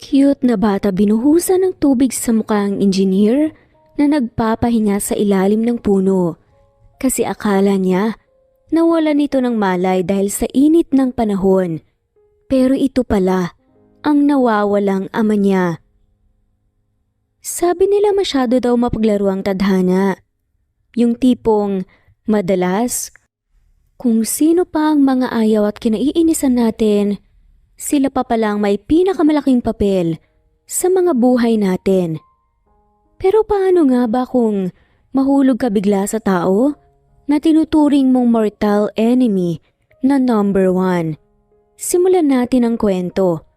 Cute na bata binuhusan ng tubig sa mukha ang engineer na nagpapahinga sa ilalim ng puno kasi akala niya nawala nito ng malay dahil sa init ng panahon. Pero ito pala ang nawawalang ama niya. Sabi nila masyado daw mapaglaro ang tadhana. Yung tipong madalas kung sino pa ang mga ayaw at kinaiinisan natin, sila pa palang may pinakamalaking papel sa mga buhay natin. Pero paano nga ba kung mahulog ka bigla sa tao na tinuturing mong mortal enemy na number 1? Simulan natin ang kwento.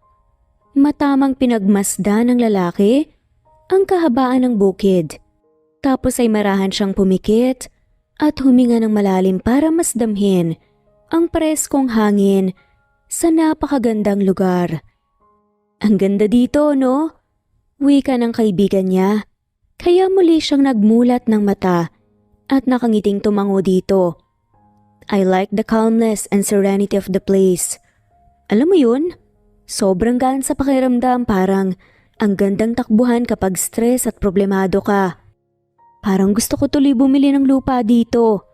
Matamang pinagmasdan ng lalaki ang kahabaan ng bukid. Tapos ay marahan siyang pumikit at huminga ng malalim para masdamhin ang preskong hangin sa napakagandang lugar. Ang ganda dito, no? Wika ng kaibigan niya, kaya muli siyang nagmulat ng mata at nakangiting tumango dito. I like the calmness and serenity of the place. Alam mo yun? Sobrang gaan sa pakiramdam, parang ang gandang takbuhan kapag stress at problemado ka. Parang gusto ko tuloy bumili ng lupa dito.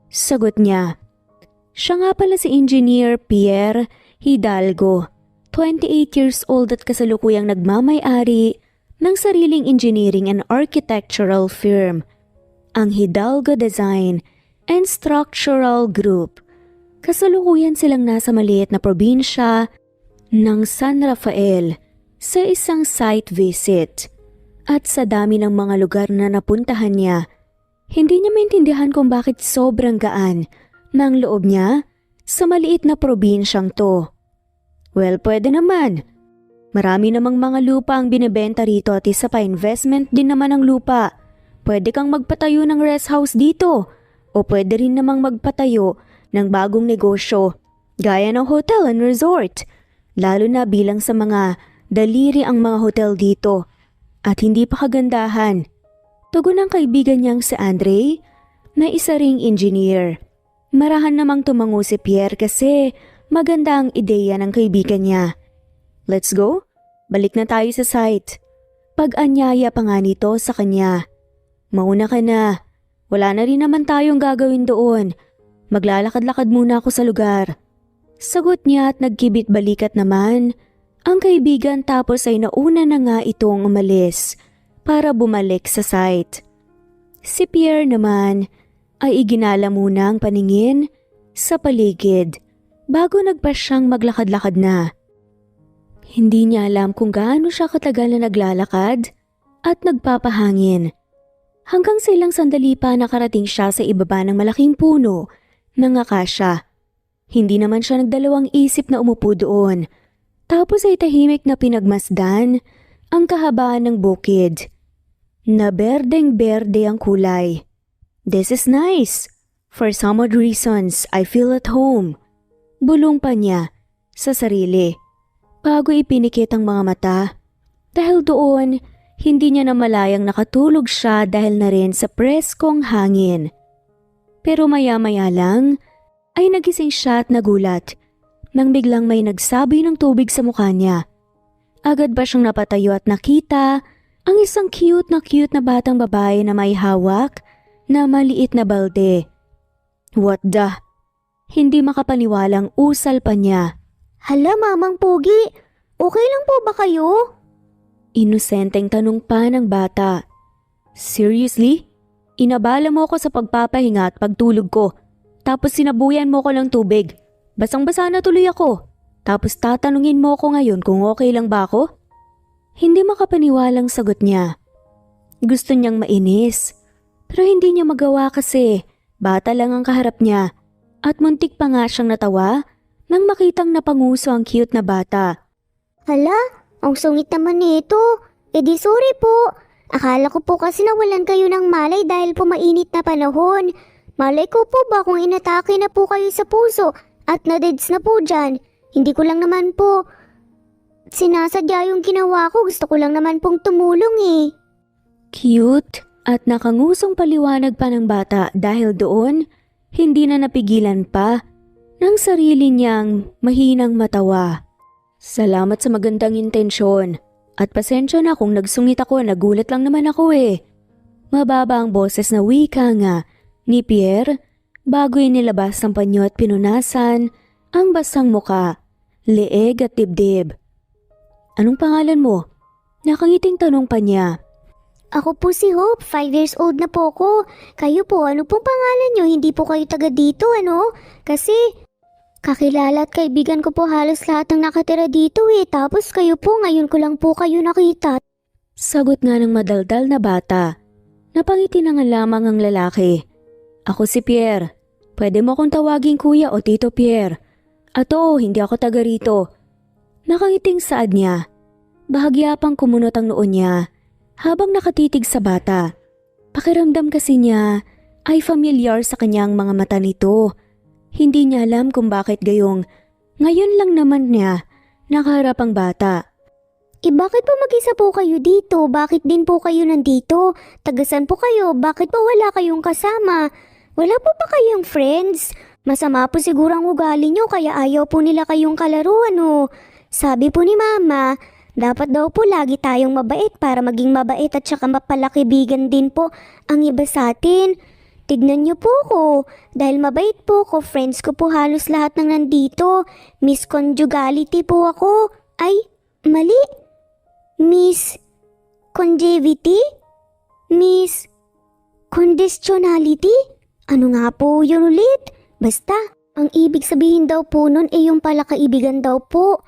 Sagot niya. Siya nga pala si Engineer Pierre Hidalgo, 28 years old at kasalukuyang nagmamay-ari ng sariling engineering and architectural firm, ang Hidalgo Design and Structural Group. Kasalukuyan silang nasa maliit na probinsya ng San Rafael sa isang site visit. At sa dami ng mga lugar na napuntahan niya, hindi niya maintindihan kung bakit sobrang gaan ng loob niya sa maliit na probinsyang to. Well, pwede naman. Marami namang mga lupa ang binibenta rito at isa pa investment din naman ang lupa. Pwede kang magpatayo ng rest house dito o pwede rin namang magpatayo ng bagong negosyo gaya ng hotel and resort. Lalo na bilang sa mga daliri ang mga hotel dito. At hindi pa kagandahan. Tugon ng kaibigan niyang si Andre na isa ring engineer. Marahan namang tumango si Pierre kasi maganda ang ideya ng kaibigan niya. Let's go? Balik na tayo sa site. Pag-anyaya pa nga nito sa kanya. Mauna ka na. Wala na rin naman tayong gagawin doon. Maglalakad-lakad muna ako sa lugar. Sagot niya at nagkibit balikat naman ang kaibigan, tapos ay nauna na nga itong umalis para bumalik sa site. Si Pierre naman ay iginala muna ang paningin sa paligid bago nagpa siyang maglakad-lakad na. Hindi niya alam kung gaano siya katagal na naglalakad at nagpapahangin. Hanggang sa ilang sandali pa nakarating siya sa ibaba ng malaking puno ng akasya. Hindi naman siya nagdalawang isip na umupo doon. Tapos ay tahimik na pinagmasdan ang kahabaan ng bukid. Na berdeng-berde ang kulay. This is nice. For some odd reasons, I feel at home. Bulong pa niya sa sarili. Bago ipinikit ang mga mata. Dahil doon, hindi niya namalayang nakatulog siya dahil na rin sa preskong hangin. Pero maya-maya lang ay nagising siya at nagulat nang biglang may nagsabi ng tubig sa mukha niya. Agad ba siyang napatayo at nakita ang isang cute na batang babae na may hawak na maliit na balde. What the? Hindi makapaniwalang usal pa niya. Hala, Mamang Pogi, okay lang po ba kayo? Inosenteng tanong pa ng bata. Seriously? Inabala mo ko sa pagpapahinga at pagtulog ko, tapos sinabuyan mo ko ng tubig. Basang-basa na tuloy ako. Tapos tatanungin mo ko ngayon kung okay lang ba ako? Hindi makapaniwalang sagot niya. Gusto niyang mainis. Pero hindi niya magawa kasi bata lang ang kaharap niya. At muntik pa nga siyang natawa nang makitang napanguso ang cute na bata. Hala, ang sungit naman nito. E di sorry po. Akala ko po kasi nawalan kayo ng malay dahil po mainit na panahon. Malay ko po ba kung inatake na po kayo sa puso at nadeds na po dyan. Hindi ko lang naman po sinasadya yung ginawa ko. Gusto ko lang naman pong tumulong eh. Cute at nakangusong paliwanag pa ng bata dahil doon hindi na napigilan pa ng sarili niyang mahinang matawa. Salamat sa magandang intensyon. At pasensya na kung nagsungit ako, nagulat lang naman ako eh. Mababa ang boses na wika nga ni Pierre bago inilabas ng panyo at pinunasan ang basang muka, leeg at dibdib. Anong pangalan mo? Nakangiting tanong pa niya. Ako po si Hope, 5 years old na po ako. Kayo po, ano pong pangalan nyo? Hindi po kayo taga dito, ano? Kasi kakilala at kaibigan ko po halos lahat ng nakatira dito eh. Tapos kayo po, ngayon ko lang po kayo nakita. Sagot nga ng madaldal na bata. Napangiti na nga lamang ang lalaki. Ako si Pierre. Pwede mo akong tawaging kuya o tito Pierre. At oo, hindi ako taga rito. Nakangiting saad niya. Bahagya pang kumunot ang noon niya habang nakatitig sa bata. Pakiramdam kasi niya ay familiar sa kanyang mga mata nito. Hindi niya alam kung bakit gayong ngayon lang naman niya nakaharap ang bata. Bakit po mag-isa po kayo dito? Bakit din po kayo nandito? Tagasan po kayo? Bakit po wala kayong kasama? Wala po ba kayong friends? Masama po siguro ang ugali nyo kaya ayaw po nila kayong kalaro, ano? Sabi po ni Mama, dapat daw po lagi tayong mabait para maging mabait at saka mapalakibigan din po ang iba sa atin. Tignan niyo po ko, dahil mabait po ko, friends ko po halos lahat ng nandito. Miss Conjugality po ako. Ay, mali. Miss Congevity? Miss Conditionality? Ano nga po yun ulit? Basta, ang ibig sabihin daw po nun ay yung palakaibigan daw po.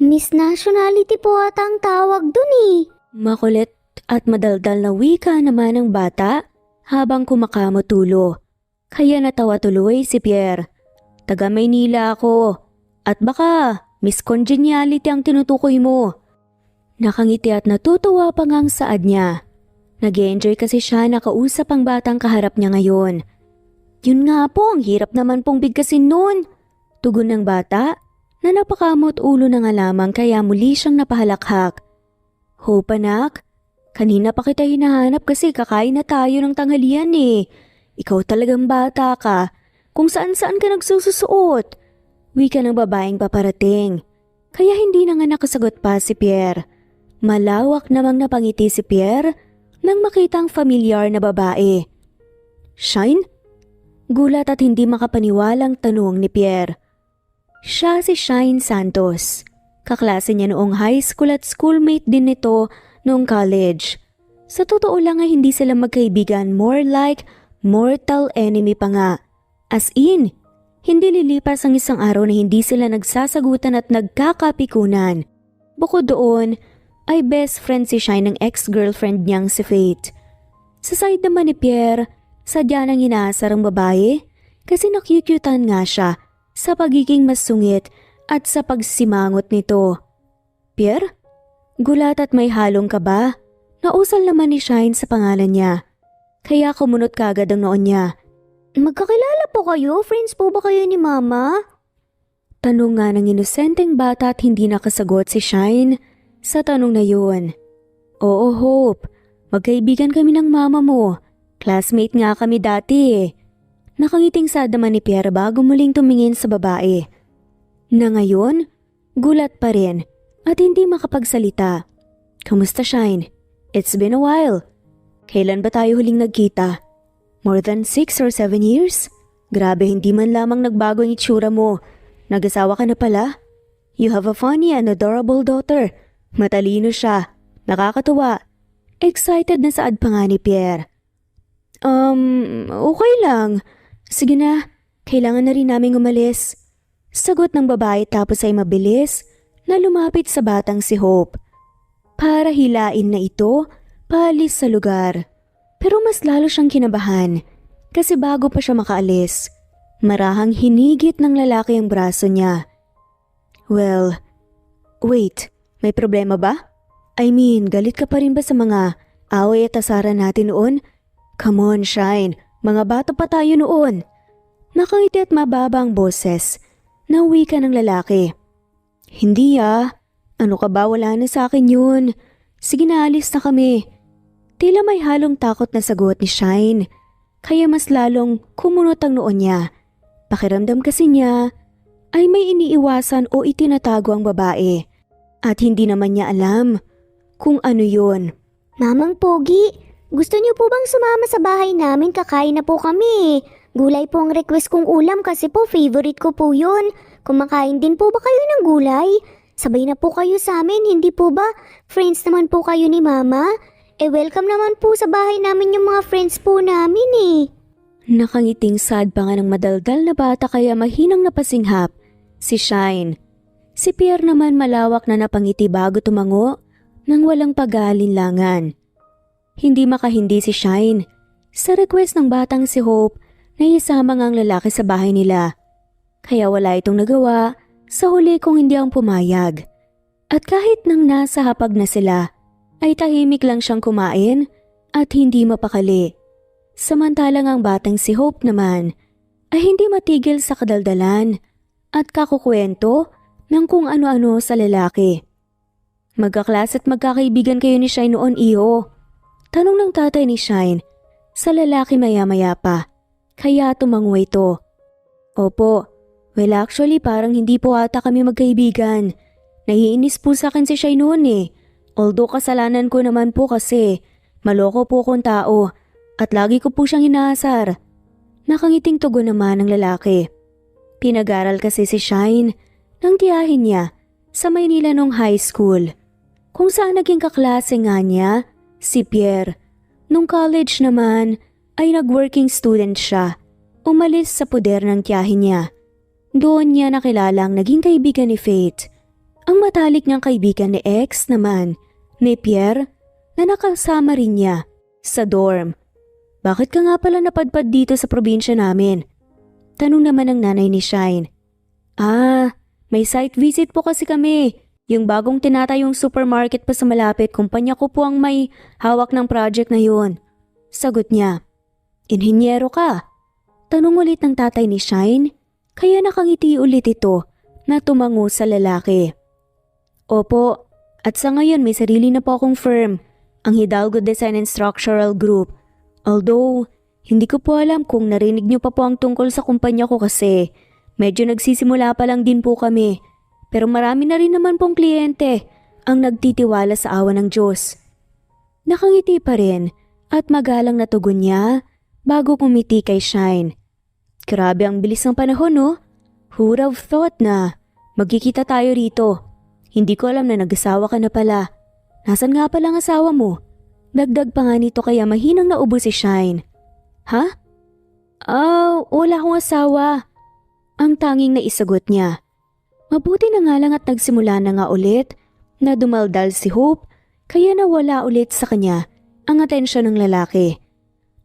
Miss Nationality po ata ang tawag dun eh. Makulit at madaldal na wika naman ng bata habang kumakamot tulo. Kaya natawa tuloy si Pierre. Taga Maynila ako. At baka Miss Congeniality ang tinutukoy mo. Nakangiti at natutuwa pa ngang saad niya. Nag-enjoy kasi siya nakausap ang batang kaharap niya ngayon. Yun nga po, ang hirap naman pong bigkasin nun. Tugon ng bata na napakamot ulo na nga lamang kaya muli siyang napahalakhak. Hope anak, kanina pa kita hinahanap kasi kakain na tayo ng tanghalian eh. Ikaw talagang bata ka, kung saan-saan ka nagsususuot. Wika ng babaeng paparating. Kaya hindi na nga nakasagot pa si Pierre. Malawak namang napangiti si Pierre nang makita ang familiar na babae. Shine? Gulat at hindi makapaniwalang tanong ni Pierre. Siya si Shine Santos. Kaklase niya noong high school at schoolmate din nito noong college. Sa totoo lang ay hindi sila magkaibigan, more like mortal enemy pa nga. As in, hindi lilipas ang isang araw na hindi sila nagsasagutan at nagkakapikunan. Bukod doon, ay best friend si Shine ng ex-girlfriend niyang si Faith. Sa side naman ni Pierre, sadya nang inaasar ang babae kasi nakyukyutan nga siya sa pagiging masungit at sa pagsimangot nito. Pierre? Gulat at may halong kaba. Nausal naman ni Shine sa pangalan niya. Kaya kumunot kagad ang noon niya. Magkakilala po kayo? Friends po ba kayo ni Mama? Tanong nga ng inosenteng bata at hindi nakasagot si Shine sa tanong na yun. Oo, Hope. Magkaibigan kami ng mama mo. Classmate nga kami dati eh. Nakangiting sad naman ni Pierre bago muling tumingin sa babae. Na ngayon, gulat pa rin at hindi makapagsalita. Kamusta Shine? It's been a while. Kailan ba tayo huling nagkita? More than 6 or 7 years? Grabe, hindi man lamang nagbago ang itsura mo. Nag-asawa ka na pala? You have a funny and adorable daughter. Matalino siya. Nakakatuwa. Excited na saad pa nga ni Pierre. Okay lang. Sige na, kailangan na rin naming umalis. Sagot ng babae tapos ay mabilis na lumapit sa batang si Hope. Para hilain na ito, paalis sa lugar. Pero mas lalo siyang kinabahan kasi bago pa siya makaalis, marahang hinigit ng lalaki ang braso niya. Well, wait, may problema ba? I mean, galit ka pa rin ba sa mga away at asaran natin noon? Come on, Shine. Mga bata pa tayo noon. Nakangiti at mababa ang boses. Nauwi ka ng lalaki. Hindi Ano ka ba? Wala na sa akin yun. Sige na, alis na kami. Tila may halong takot na sagot ni Shine. Kaya mas lalong kumunot ang noon niya. Pakiramdam kasi niya ay may iniiwasan o itinatago ang babae. At hindi naman niya alam kung ano yun. Mamang Pogi, gusto niyo po bang sumama sa bahay namin? Kakain na po kami. Gulay po ang request kong ulam kasi po favorite ko po yun. Kumakain din po ba kayo ng gulay? Sabay na po kayo sa amin, hindi po ba? Friends naman po kayo ni Mama. Welcome naman po sa bahay namin yung mga friends po namin eh. Nakangiting sad pa nga ng madaldal na bata kaya mahinang napasinghap si Shine. Si Pierre naman malawak na napangiti bago tumango nang walang pag-aalinlangan. Hindi makahindi si Shine sa request ng batang si Hope na isama nga ang lalaki sa bahay nila. Kaya wala itong nagawa sa huli kung hindi ang pumayag. At kahit nang nasa hapag na sila, ay tahimik lang siyang kumain at hindi mapakali. Samantalang ang batang si Hope naman ay hindi matigil sa kadaldalan at kakukwento ng kung ano-ano sa lalaki. Magkaklas at magkakaibigan kayo ni Shine noon, iho. Tanong ng tatay ni Shine sa lalaki maya-maya pa. Kaya tumango ito. Opo, well actually parang hindi po ata kami magkaibigan. Naiinis po sa akin si Shine noon eh. Although kasalanan ko naman po kasi maloko po akong tao at lagi ko po siyang inaasar. Nakangiting tugon naman ng lalaki. Pinag-aral kasi si Shine ng tiyahin niya sa Maynila nung high school. Kung saan naging kaklase nga niya si Pierre. Nung college naman ay nag-working student siya. Umalis sa poder ng tiyahin niya. Doon niya nakilala ang naging kaibigan ni Faith. Ang matalik niyang kaibigan ni ex naman ni Pierre na nakasama rin niya sa dorm. Bakit ka nga pala napadpad dito sa probinsya namin? Tanong naman ng nanay ni Shine. May site visit po kasi kami. Yung bagong tinatayong supermarket pa sa malapit, kumpanya ko po ang may hawak ng project na yun. Sagot niya. Inhinyero ka? Tanong ulit ng tatay ni Shine, kaya nakangiti ulit ito na tumango sa lalaki. Opo, at sa ngayon may sarili na po akong firm, ang Hidalgo Design and Structural Group. Although, hindi ko po alam kung narinig niyo pa po ang tungkol sa kumpanya ko kasi medyo nagsisimula pa lang din po kami. Pero marami na rin naman pong kliyente ang nagtitiwala sa awa ng Diyos. Nakangiti pa rin at magalang na tugon niya bago kumiti kay Shine. Grabe ang bilis ng panahon, no? Who would have thought na magkikita tayo rito? Hindi ko alam na nag-asawa ka na pala. Nasaan nga pala ang asawa mo? Dagdag pa nga nito kaya mahinang naubo si Shine. Ha? Wala akong asawa. Ang tanging naisagot niya. Mabuti na nga lang at nagsimula na nga ulit na dumaldal si Hope kaya nawala ulit sa kanya ang atensyon ng lalaki.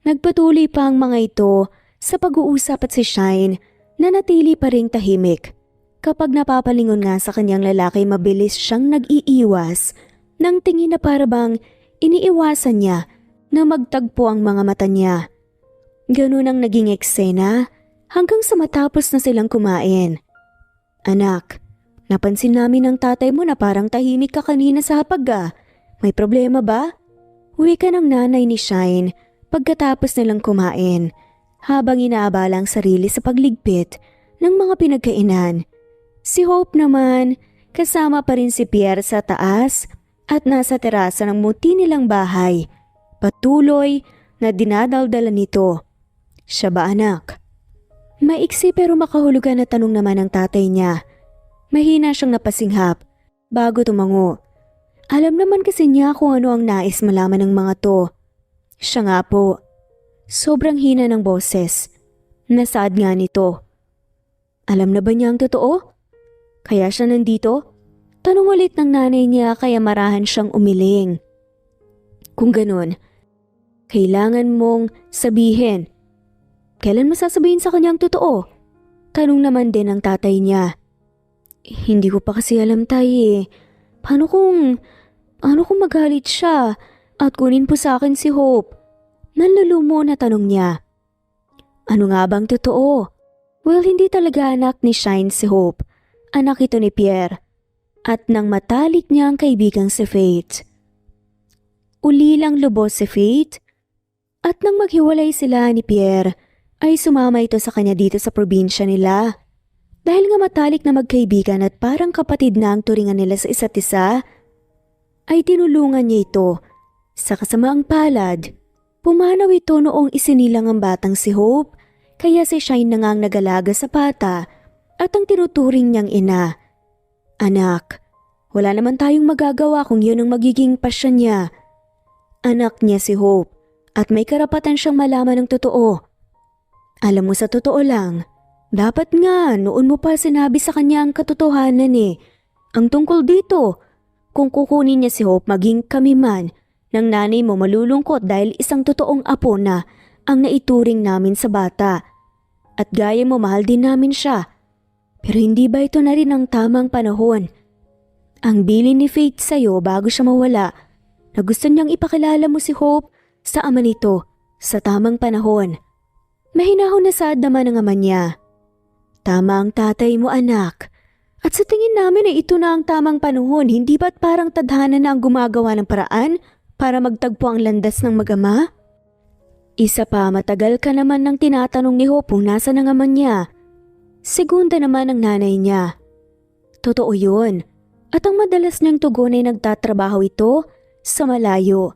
Nagpatuloy pa ang mga ito sa pag-uusap at si Shine na natili pa ring tahimik. Kapag napapalingon nga sa kanyang lalaki, mabilis siyang nag-iiwas ng tingin na parabang iniiwasan niya na magtagpo ang mga mata niya. Ganun ang naging eksena hanggang sa matapos na silang kumain. Anak, napansin namin ng tatay mo na parang tahimik ka kanina sa hapag ah. May problema ba? Wika ng nanay ni Shine pagkatapos nilang kumain habang inaabala ang sarili sa pagligpit ng mga pinagkainan. Si Hope naman kasama pa rin si Pierre sa taas at nasa terasa ng muti nilang bahay. Patuloy na dinadaldala nito. Siya ba anak? Maiksi pero makahulugan na tanong naman ng tatay niya. Mahina siyang napasinghap bago tumango. Alam naman kasi niya kung ano ang nais malaman ng mga to. Siya nga po. Sobrang hina ng boses. Nasaad nga nito. Alam na ba niya ang totoo? Kaya siya nandito? Tanong ulit ng nanay niya kaya marahan siyang umiling. Kung ganun, kailangan mong sabihin. Kailan mo sasabihin sa kanya ang totoo? Tanong naman din ng tatay niya. Hindi ko pa kasi alam tay eh. Paano kung magalit siya at kunin po sa akin si Hope? Nanlulumo na tanong niya. Ano nga bang totoo? Well, hindi talaga anak ni Shine si Hope. Anak ito ni Pierre. At nang matalik niya ang kaibigang si Faith. Ulilang lubos si Faith. At nang maghiwalay sila ni Pierre, ay sumama ito sa kanya dito sa probinsya nila. Dahil nga matalik na magkaibigan at parang kapatid na ang turingan nila sa isa't isa, ay tinulungan niya ito. Sa kasamaang palad, pumanaw ito noong isinilang ang batang si Hope, kaya si Shine na ngang nagalaga sa bata at ang tinuturing niyang ina. Anak, wala naman tayong magagawa kung yun ang magiging pasya niya. Anak niya si Hope at may karapatan siyang malaman ng totoo. Alam mo, sa totoo lang, dapat nga noon mo pa sinabi sa kanya ang katotohanan eh. Ang tungkol dito, kung kukunin niya si Hope maging kami man, ng nanay mo malulungkot dahil isang totoong apo na ang naituring namin sa bata. At gaya mo, mahal din namin siya. Pero hindi ba ito na rin ang tamang panahon? Ang bilin ni Faith sa'yo bago siya mawala, na gusto niyang ipakilala mo si Hope sa ama nito sa tamang panahon. Mahinahon na saad naman ang ama niya. Tama ang tatay mo, anak. At sa tingin namin ay ito na ang tamang panahon, hindi ba't parang tadhana na ang gumagawa ng paraan para magtagpo ang landas ng mag-ama? Isa pa, matagal ka naman nang tinatanong ni Hope kung nasa ang ama niya. Segunda naman ang nanay niya. Totoo yun. At ang madalas niyang tugon ay nagtatrabaho ito sa malayo.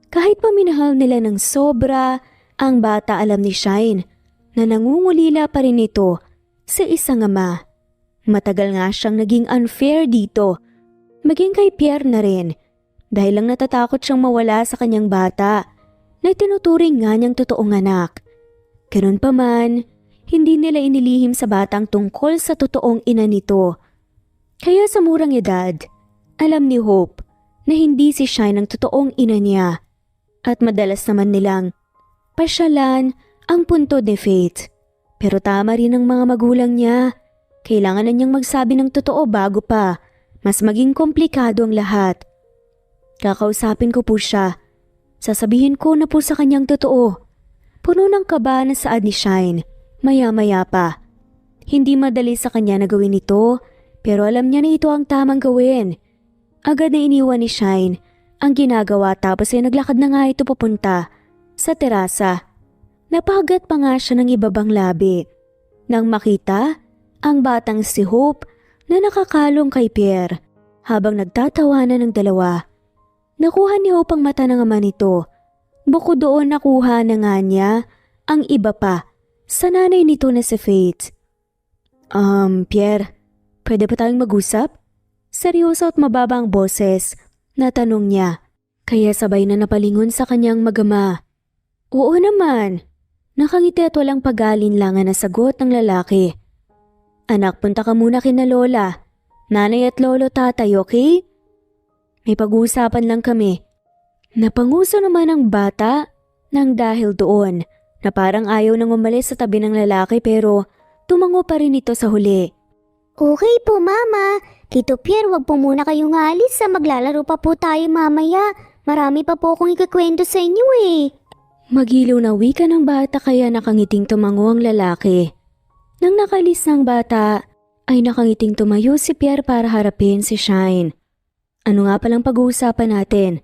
Kahit paminahal nila ng sobra, ang bata alam ni Shine na nangungulila pa rin ito sa isang ama. Matagal nga siyang naging unfair dito. Maging kay Pierre na rin. Dahil lang natatakot siyang mawala sa kanyang bata na tinuturing nga niyang totoong anak. Ganun pa man, hindi nila inilihim sa batang tungkol sa totoong ina nito. Kaya sa murang edad, alam ni Hope na hindi si Shine ang totoong ina niya. At madalas naman nilang pasyalan ang punto ni Faith. Pero tama rin ang mga magulang niya. Kailangan na niyang magsabi ng totoo bago pa mas maging komplikado ang lahat. Kakausapin ko po siya. Sasabihin ko na po sa kanyang totoo. Puno ng kaba na saad ni Shine. Maya-maya pa. Hindi madali sa kanya na gawin ito, pero alam niya na ito ang tamang gawin. Agad na iniwan ni Shine ang ginagawa tapos ay naglakad na nga ito papunta sa terasa. Napagat pa nga siya ng ibabang labi nang makita ang batang si Hope na nakakalong kay Pierre habang nagtatawanan ng dalawa. Nakuha ni Hope ang mata ng ama nito. Bukod doon, nakuha na nga niya ang iba pa sa nanay nito na si Faith. Pierre, pwede ba tayong mag-usap? Seryoso at mababa ang boses na tanong niya, kaya sabay na napalingon sa kanyang magama. Oo naman. Nakangiti at walang pag-aalinlangan na sagot ng lalaki. Anak, punta ka muna kina lola. Nanay at lolo, tatay, okay? May pag-uusapan lang kami. Napanguso naman ang bata nang dahil doon na parang ayaw nang umalis sa tabi ng lalaki pero tumango pa rin ito sa huli. Okay po, Mama. Tito Pierre, wag po muna kayong alis sa maglalaro pa po tayo mamaya. Marami pa po akong ikakwento sa inyo eh. Magilaw na wika ng bata kaya nakangiting tumango ang lalaki. Nang nakalis ng bata, ay nakangiting tumayo si Pierre para harapin si Shine. Ano nga palang pag-uusapan natin?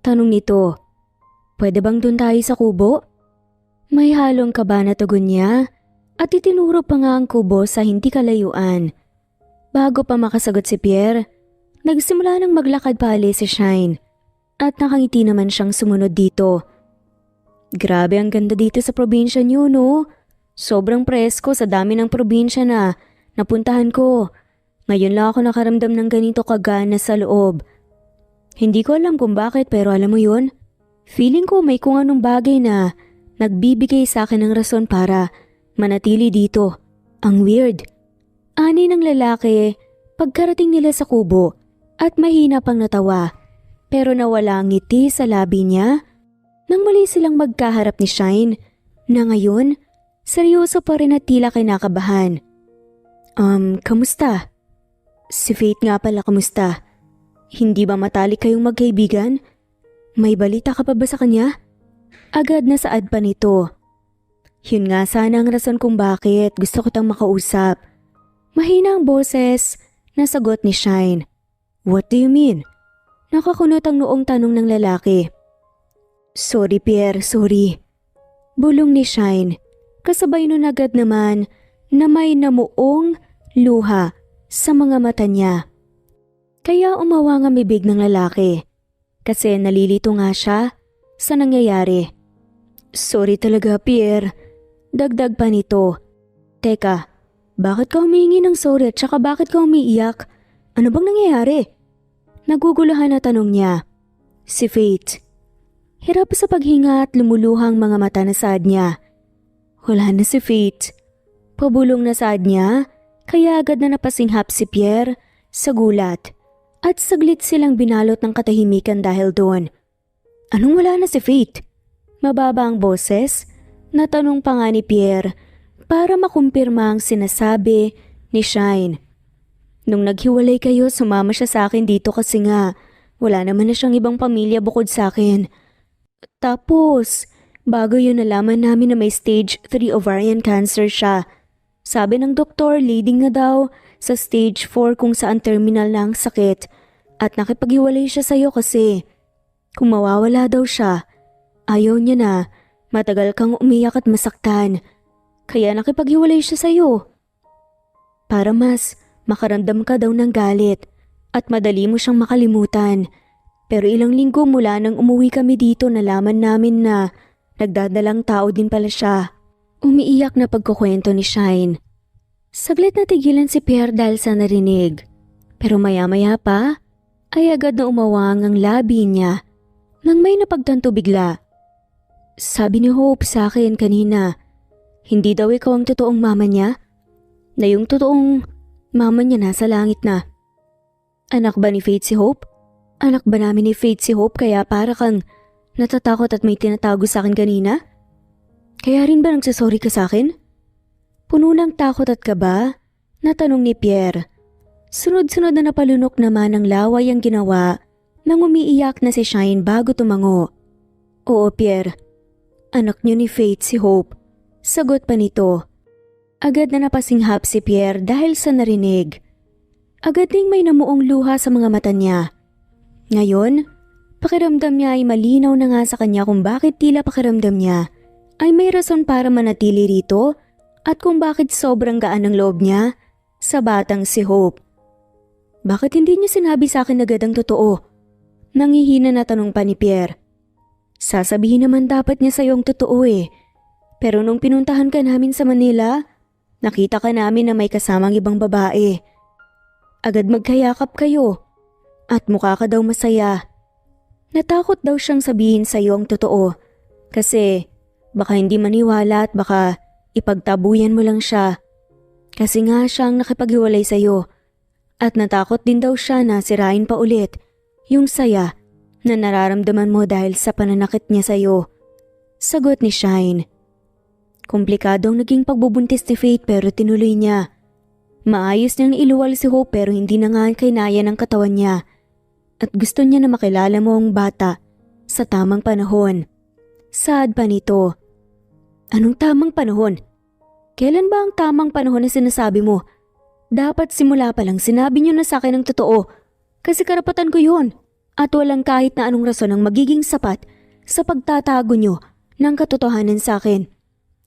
Tanong nito. Pwede bang dun tayo sa kubo? May halong kaba na tugon niya at itinuro pa nga ang kubo sa hindi kalayuan. Bago pa makasagot si Pierre, nagsimula nang maglakad paalis si Shine at nakangiti naman siyang sumunod dito. Grabe ang ganda dito sa probinsya niyo, no? Sobrang presko sa dami ng probinsya na napuntahan ko. Ngayon lang ako nakaramdam ng ganito kagana sa loob. Hindi ko alam kung bakit pero alam mo yun? Feeling ko may kung anong bagay na nagbibigay sa akin ng rason para manatili dito. Ang weird. Ani ng lalaki pagkarating nila sa kubo at mahina pang natawa. Pero nawala ang ngiti sa labi niya nang muli silang magkaharap ni Shine na ngayon seryoso pa rin at tila kinakabahan. Kamusta? Si Faith nga pala, kamusta? Hindi ba matalik kayong magkaibigan? May balita ka pa ba sa kanya? Agad na saad pa nito. Yun nga sana ang rason kung bakit gusto ko tang makausap. Mahina ang boses na sagot ni Shine. What do you mean? Nakakunot ang noong tanong ng lalaki. Sorry Pierre, sorry. Bulong ni Shine. Kasabay nun agad naman na may namuong luha sa mga mata niya. Kaya umawang ang bibig ng lalaki. Kasi nalilito nga siya sa nangyayari. Sorry talaga, Pierre. Dagdag pa nito. Teka, bakit ka humingi ng sorry at saka bakit ka umiiyak? Ano bang nangyayari? Naguguluhan na tanong niya. Si Faith. Hirap sa paghinga at lumuluhang mga mata na saad niya. Wala na si Faith. Pabulong na saad niya, kaya agad na napasinghap si Pierre sa gulat. At saglit silang binalot ng katahimikan dahil doon. Anong wala na si Faith? Mababa ang boses, natanong pa nga ni Pierre para makumpirma ang sinasabi ni Shine. Nung naghiwalay kayo, sumama siya sa akin dito kasi nga wala naman na siyang ibang pamilya bukod sa akin. Tapos, bago yun nalaman namin na may stage 3 ovarian cancer siya. Sabi ng doktor, leading na daw sa stage 4 kung saan terminal na ang sakit. At nakipaghiwalay siya sa'yo kasi kung mawawala daw siya, ayaw niya na matagal kang umiyak at masaktan. Kaya nakipaghiwalay siya sa'yo. Para mas makaramdam ka daw ng galit at madali mo siyang makalimutan. Pero ilang linggo mula nang umuwi kami dito nalaman namin na nagdadalang tao din pala siya. Umiiyak na pagkukwento ni Shine. Saglit na tigilan si Pierre dahil sa narinig. Pero maya-maya pa, ay agad na umawang ang labi niya nang may napagtanto bigla. Sabi ni Hope sa akin kanina, hindi daw ikaw ang totoong mama niya? Na yung totoong mama niya nasa langit na. Anak ba ni Faith si Hope? Anak ba namin ni Faith si Hope kaya para kang natatakot at may tinatago sa akin kanina? Kaya rin ba nagsasorry ka sa akin? Puno ng takot at kaba, natanong ni Pierre. Sunod-sunod na napalunok naman ng laway ang ginawa nang umiiyak na si Shine bago tumango. Oo, Pierre. Anak niyo ni Faith si Hope. Sagot pa nito. Agad na napasinghap si Pierre dahil sa narinig. Agad ding may namuong luha sa mga mata niya. Ngayon, pakiramdam niya ay malinaw na nga sa kanya kung bakit tila pakiramdam niya ay may rason para manatili rito at kung bakit sobrang gaan ng loob niya sa batang si Hope. Bakit hindi niyo sinabi sa akin agad ang totoo? Nangihina na tanong pa ni Pierre. Sasabihin naman dapat niya sa'yo ang totoo eh. Pero nung pinuntahan ka namin sa Manila, nakita ka namin na may kasamang ibang babae. Agad magkayakap kayo. At mukha ka daw masaya. Natakot daw siyang sabihin sa'yo ang totoo. Kasi baka hindi maniwala at baka ipagtabuyan mo lang siya. Kasi nga siyang nakipaghiwalay sa'yo. At natakot din daw siya na sirain pa ulit yung saya na nararamdaman mo dahil sa pananakit niya sa'yo. Sagot ni Shine. Komplikadong naging pagbubuntis ni Faith pero tinuloy niya. Maayos niyang iluwal si Hope pero hindi na nga kinaya ng katawan niya. At gusto niya na makilala mo ang bata sa tamang panahon. Saad pa nito. Anong tamang panahon? Kailan ba ang tamang panahon na sinasabi mo? Dapat simula pa lang sinabi niyo na sa akin ang totoo. Kasi karapatan ko yun. At walang kahit na anong rason ang magiging sapat sa pagtatago niyo ng katotohanan sa akin.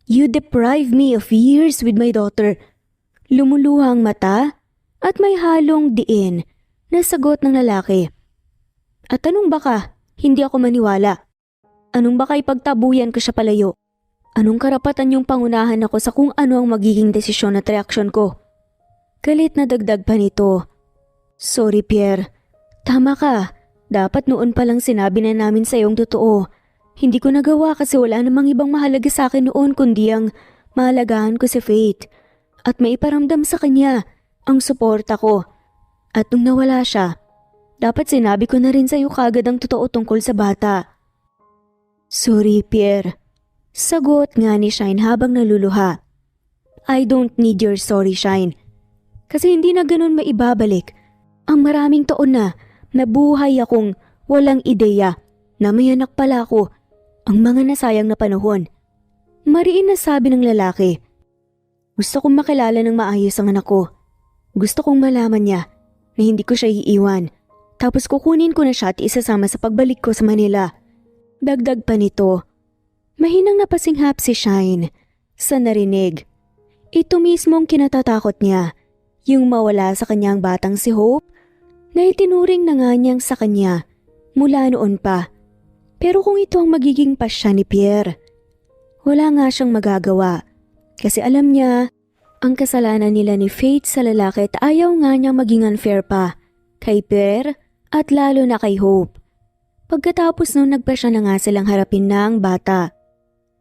You deprive me of years with my daughter. Lumuluhang mata at may halong diin na sagot ng lalaki. At anong baka hindi ako maniwala? Anong baka ipagtabuyan ko siya palayo? Anong karapatan yung pangunahan ako sa kung ano ang magiging desisyon at reaksyon ko? Galit na dagdag pa nito. Sorry Pierre, tama ka. Dapat noon pa lang sinabi na namin sa iyong totoo. Hindi ko nagawa kasi wala namang ibang mahalaga sa akin noon kundi ang mahalagahan ko si Faith. At maiparamdam sa kanya ang suporta ko. At nung nawala siya, dapat sinabi ko na rin sa iyo kagad ang totoo tungkol sa bata. Sorry Pierre. Sagot nga ni Shine habang naluluha. I don't need your sorry Shine. Kasi hindi na ganun maibabalik. Ang maraming taon na nabuhay akong walang ideya na may anak pala ako. Ang mga nasayang na panahon. Mariin na sabi ng lalaki. Gusto kong makilala ng maayos ang anak ko. Gusto kong malaman niya na hindi ko siya iiwan. Tapos kukunin ko na siya at isasama sa pagbalik ko sa Manila. Dagdag pa nito. Mahinang napasinghap si Shine sa narinig. Ito mismo ang kinatatakot niya. Yung mawala sa kanyang batang si Hope na itinuring na nga niyang sa kanya mula noon pa. Pero kung ito ang magiging pasya ni Pierre, wala nga siyang magagawa kasi alam niya ang kasalanan nila ni Faith sa lalaki at ayaw nga niyang maging unfair pa kay Pierre at lalo na kay Hope. Pagkatapos nun nagpasya na nga silang harapin na ang bata.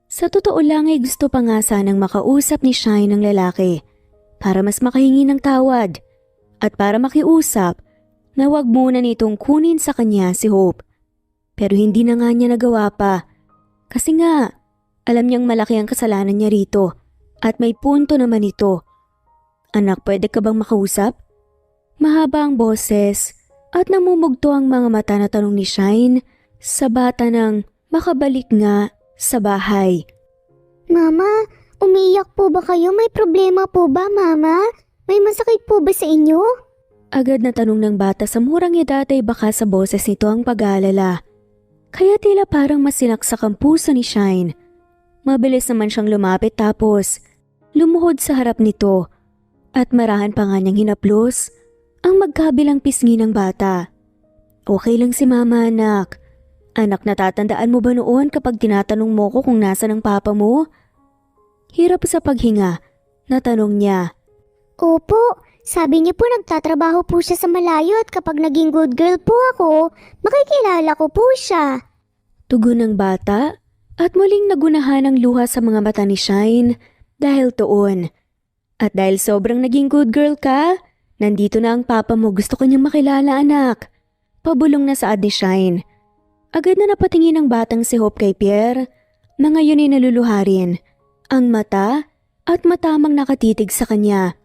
Sa totoo lang ay gusto pa nga sanang makausap ni Shine ng lalaki para mas makahingi ng tawad at para makiusap na wag muna nitong kunin sa kanya si Hope. Pero hindi na nga niya nagawa pa kasi nga alam niyang malaki ang kasalanan niya rito at may punto naman ito. Anak, pwede ka bang makausap? Mahaba ang boses at namumugto ang mga mata na tanong ni Shine sa bata nang makabalik nga sa bahay. Mama, umiiyak po ba kayo? May problema po ba, Mama? May masakit po ba sa inyo? Agad na tanong ng bata sa murang edad ay baka sa boses nito ang pag-aalala. Kaya tila parang masinaksak ang puso ni Shine. Mabilis naman siyang lumapit tapos lumuhod sa harap nito at marahan pa nga niyang hinaplos ang magkabilang pisngi ng bata. Okay lang si Mama, anak. Anak, natatandaan mo ba noon kapag tinatanong mo ko kung nasa ng papa mo? Hirap sa paghinga, natanong niya. Opo, sabi niya po nagtatrabaho po siya sa malayo at kapag naging good girl po ako, makikilala ko po siya. Tugon ng bata at muling nagunahan ang luha sa mga mata ni Shine dahil tuon. At dahil sobrang naging good girl ka, nandito na ang papa mo, gusto ko niyang makilala, anak. Pabulong na saad ni Shine. Agad na napatingin ang batang si Hope kay Pierre na ngayon ay naluluha rin. Ang mata at matamang nakatitig sa kanya.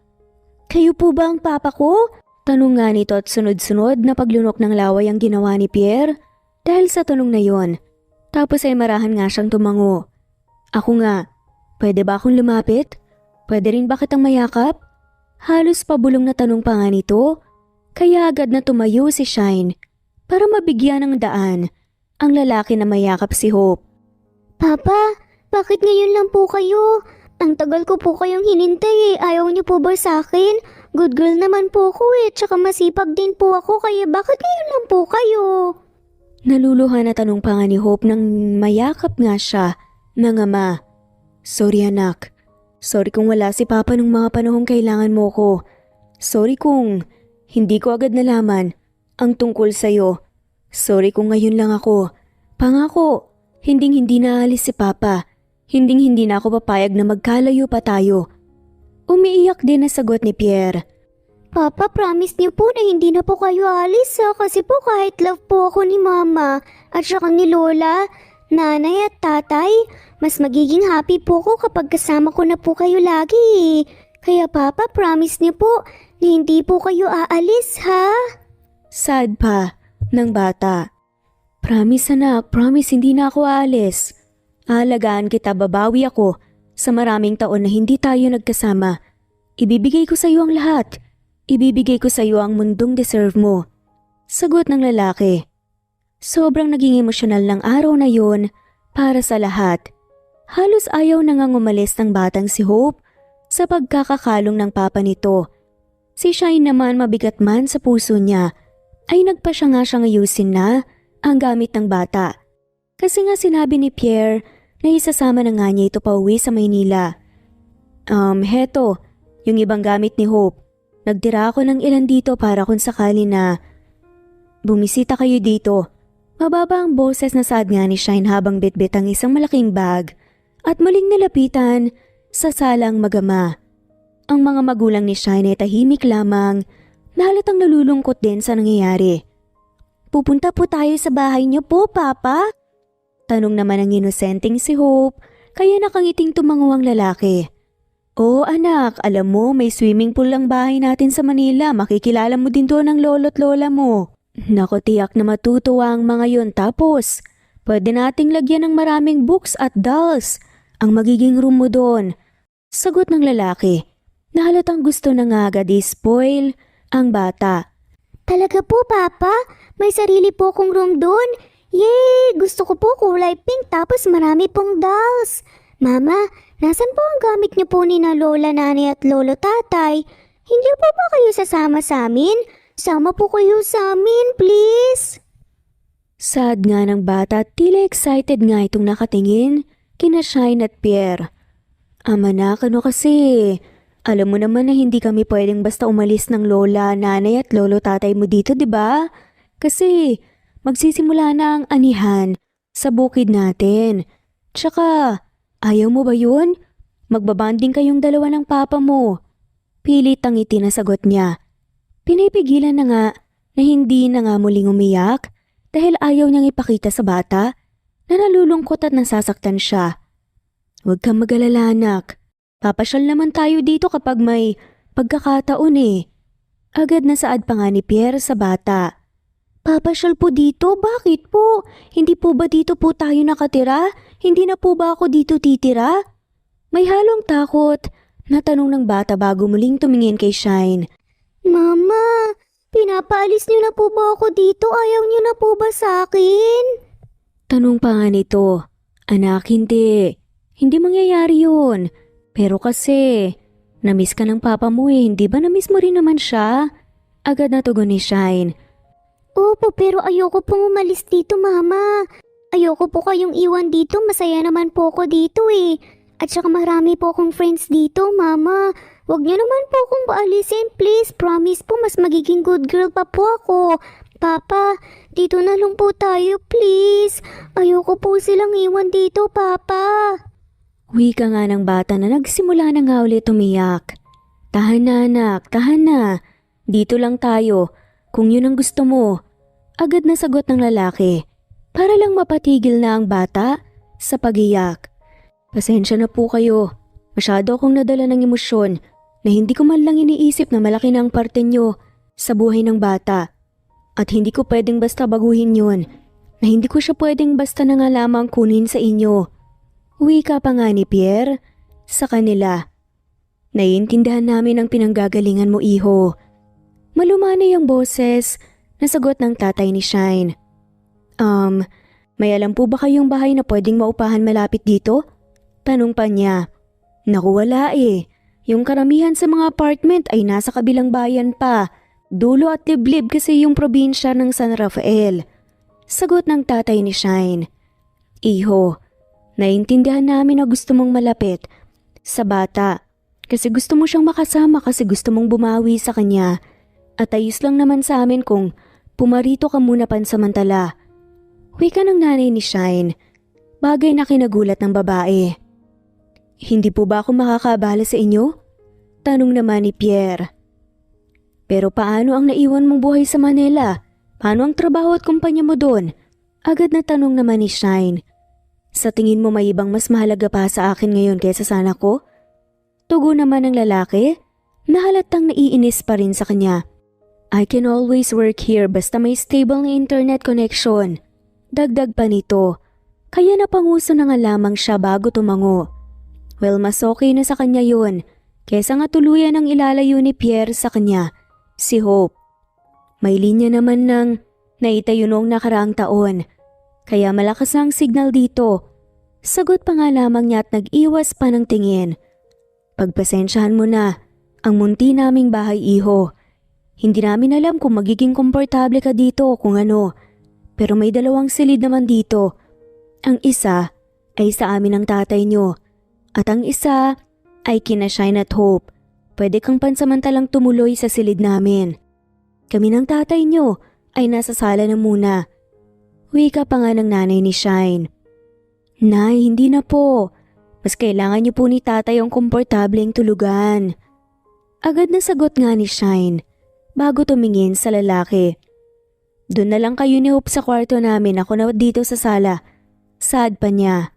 Kayo po ba ang papa ko? Tanong nga nito at sunod-sunod na paglunok ng laway ang ginawa ni Pierre dahil sa tanong na yon. Tapos ay marahan nga siyang tumango. Ako nga, pwede ba akong lumapit? Pwede rin ba kitang mayakap? Halos pabulong na tanong pa nga nito, kaya agad na tumayo si Shine para mabigyan ng daan ang lalaki na mayakap si Hope. Papa, bakit ngayon lang po kayo? Ang tagal ko po kayong hinintay eh. Ayaw niyo po ba sa akin? Good girl naman po ako eh. Tsaka masipag din po ako kaya bakit ngayon lang po kayo? Naluluha na tanong pa nga ni Hope nang mayakap nga siya ng ama. Sorry anak. Sorry kung wala si Papa nung mga panahong kailangan mo ko. Sorry kung hindi ko agad nalaman ang tungkol sa'yo. Sorry kung ngayon lang ako. Pangako, hinding-hindi naalis si Papa. Hinding-hindi na ako papayag na magkalayo pa tayo. Umiiyak din na sagot ni Pierre. Papa, promise niyo po na hindi na po kayo alis kasi po kahit love po ako ni Mama at saka ni Lola, Nanay at Tatay, mas magiging happy po ko kapag kasama ko na po kayo lagi. Kaya Papa, promise niyo po na hindi po kayo aalis ha? Sad pa ng bata. Promise anak, promise hindi na ako aalis. Aalagaan kita, babawi ako sa maraming taon na hindi tayo nagkasama. Ibibigay ko sa iyo ang lahat. Ibibigay ko sa iyo ang mundong deserve mo. Sagot ng lalaki. Sobrang naging emosyonal ng araw na yon para sa lahat. Halos ayaw na ngang umalis ng batang si Hope sa pagkakakalong ng papa nito. Si Shine naman, mabigat man sa puso niya, ay nagpa siya nga siyang ayusin na ang gamit ng bata. Kasi nga sinabi ni Pierre na isasama na nga niya ito pauwi sa Maynila. Heto, yung ibang gamit ni Hope. Nagtira ako ng ilan dito para kung sakali na bumisita kayo dito. Mababa ang boses na saad nga ni Shine habang bitbit ang isang malaking bag at muling nalapitan sa salang magama. Ang mga magulang ni Shine ay tahimik lamang na halatang nalulungkot din sa nangyayari. Pupunta po tayo sa bahay niyo po, Papa? Tanong naman ang inosenteng si Hope kaya nakangiting tumango ang lalaki. Oo anak, alam mo may swimming pool ang bahay natin sa Manila, makikilala mo din doon ang lolo't lola mo. Nako, tiyak na matutuwa ang mga yon, tapos pwede nating lagyan ng maraming books at dolls ang magiging room mo doon. Sagot ng lalaki na halatang gusto na nga agad i-spoil ang bata. Talaga po, Papa? May sarili po akong room doon? Yay! Gusto ko po kulay pink tapos marami pong dolls. Mama, nasan po ang gamit niyo po ni na Lola, Nanay at Lolo Tatay? Hindi po ba kayo sasama sa amin? Sama po kayo sa amin, please. Sad nga ng bata at tila excited nga itong nakatingin kina Shine at Pierre. Ama na, ano kasi? Alam mo naman na hindi kami pwedeng basta umalis ng lola, nanay at lolo tatay mo dito, di ba? Kasi magsisimula na ang anihan sa bukid natin. Tsaka, ayaw mo ba yun? Magbabanding kayong dalawa ng papa mo. Pilit ang itinasagot niya. Pinipigilan na nga na hindi na nga muling umiyak dahil ayaw niyang ipakita sa bata na nalulungkot at nasasaktan siya. Huwag kang mag-alala, anak. Papasyal naman tayo dito kapag may pagkakataon eh. Agad na saad pa nga ni Pierre sa bata. Papasyal po dito? Bakit po? Hindi po ba dito po tayo nakatira? Hindi na po ba ako dito titira? May halong takot na tanong ng bata bago muling tumingin kay Shine. Mama, pinapaalis niyo na po ba ako dito? Ayaw niyo na po ba sa akin? Tanong pa nga nito. Anak, hindi. Hindi mangyayari yun. Pero kasi, namiss ka ng papa mo eh. Hindi ba namiss mo rin naman siya? Agad na tugon ni Shine. Opo, pero ayoko pong umalis dito, Mama. Ayoko po kayong iwan dito. Masaya naman po ako dito eh. At saka marami po akong friends dito, Mama. Huwag niyo naman po akong paalisin, please. Promise po, mas magiging good girl pa po ako. Papa, dito na lang po tayo, please. Ayoko po silang iwan dito, Papa. Wika nga ng bata na nagsimula na nga ulit umiyak. Tahan na anak, tahan na. Dito lang tayo, kung yun ang gusto mo. Agad na sagot ng lalaki, para lang mapatigil na ang bata sa pagiyak. Pasensya na po kayo, masyado akong nadala ng emosyon na hindi ko man lang iniisip na malaki na ang parte nyo sa buhay ng bata. At hindi ko pwedeng basta baguhin yun, na hindi ko siya pwedeng basta na nga lamang kunin sa inyo. Wika pa nga ni Pierre sa kanila. Naiintindihan namin ang pinanggagalingan mo, iho. Malumanay ang boses na sagot ng tatay ni Shine. May alam po ba kayong bahay na pwedeng maupahan malapit dito? Tanong pa niya. Naku, wala eh. Yung karamihan sa mga apartment ay nasa kabilang bayan pa. Dulo at liblib kasi yung probinsya ng San Rafael. Sagot ng tatay ni Shine. Iho, naiintindihan namin na gusto mong malapit sa bata. Kasi gusto mo siyang makasama kasi gusto mong bumawi sa kanya. At ayos lang naman sa amin kung pumarito ka muna pansamantala. Wika ng nanay ni Shine. Bagay na kinagulat ng babae. Hindi po ba ako makakabala sa inyo? Tanong naman ni Pierre. Pero paano ang naiwan mong buhay sa Manila? Paano ang trabaho at kumpanya mo doon? Agad na tanong naman ni Shine. Sa tingin mo may ibang mas mahalaga pa sa akin ngayon kaysa sana ko? Tugo naman ng lalaki na halatang naiinis pa rin sa kanya. I can always work here basta may stable na internet connection. Dagdag pa nito, kaya napanguso na nga lamang siya bago tumango. Well, mas okay na sa kanya yun, kesa nga tuluyan ang ilalayo ni Pierre sa kanya, si Hope. May linya naman ng naitayo noong nakaraang taon, kaya malakas ang signal dito. Sagot pa nga lamang niya at nag-iwas pa ng tingin. Pagpasensyahan mo na, ang munti naming bahay, iho. Hindi namin alam kung magiging komportable ka dito o kung ano. Pero may dalawang silid naman dito. Ang isa ay sa amin ng tatay nyo. At ang isa ay kina Shine at Hope. Pwede kang pansamantalang tumuloy sa silid namin. Kami ng tatay nyo ay nasa sala na muna. Wika pa nga ng nanay ni Shine. Nay, hindi na po. Mas kailangan niyo po ni tatay ang komportableng tulugan. Agad na sagot nga ni Shine bago tumingin sa lalaki. Doon na lang kayo ni Hope sa kwarto namin, ako na dito sa sala. Sad pa niya.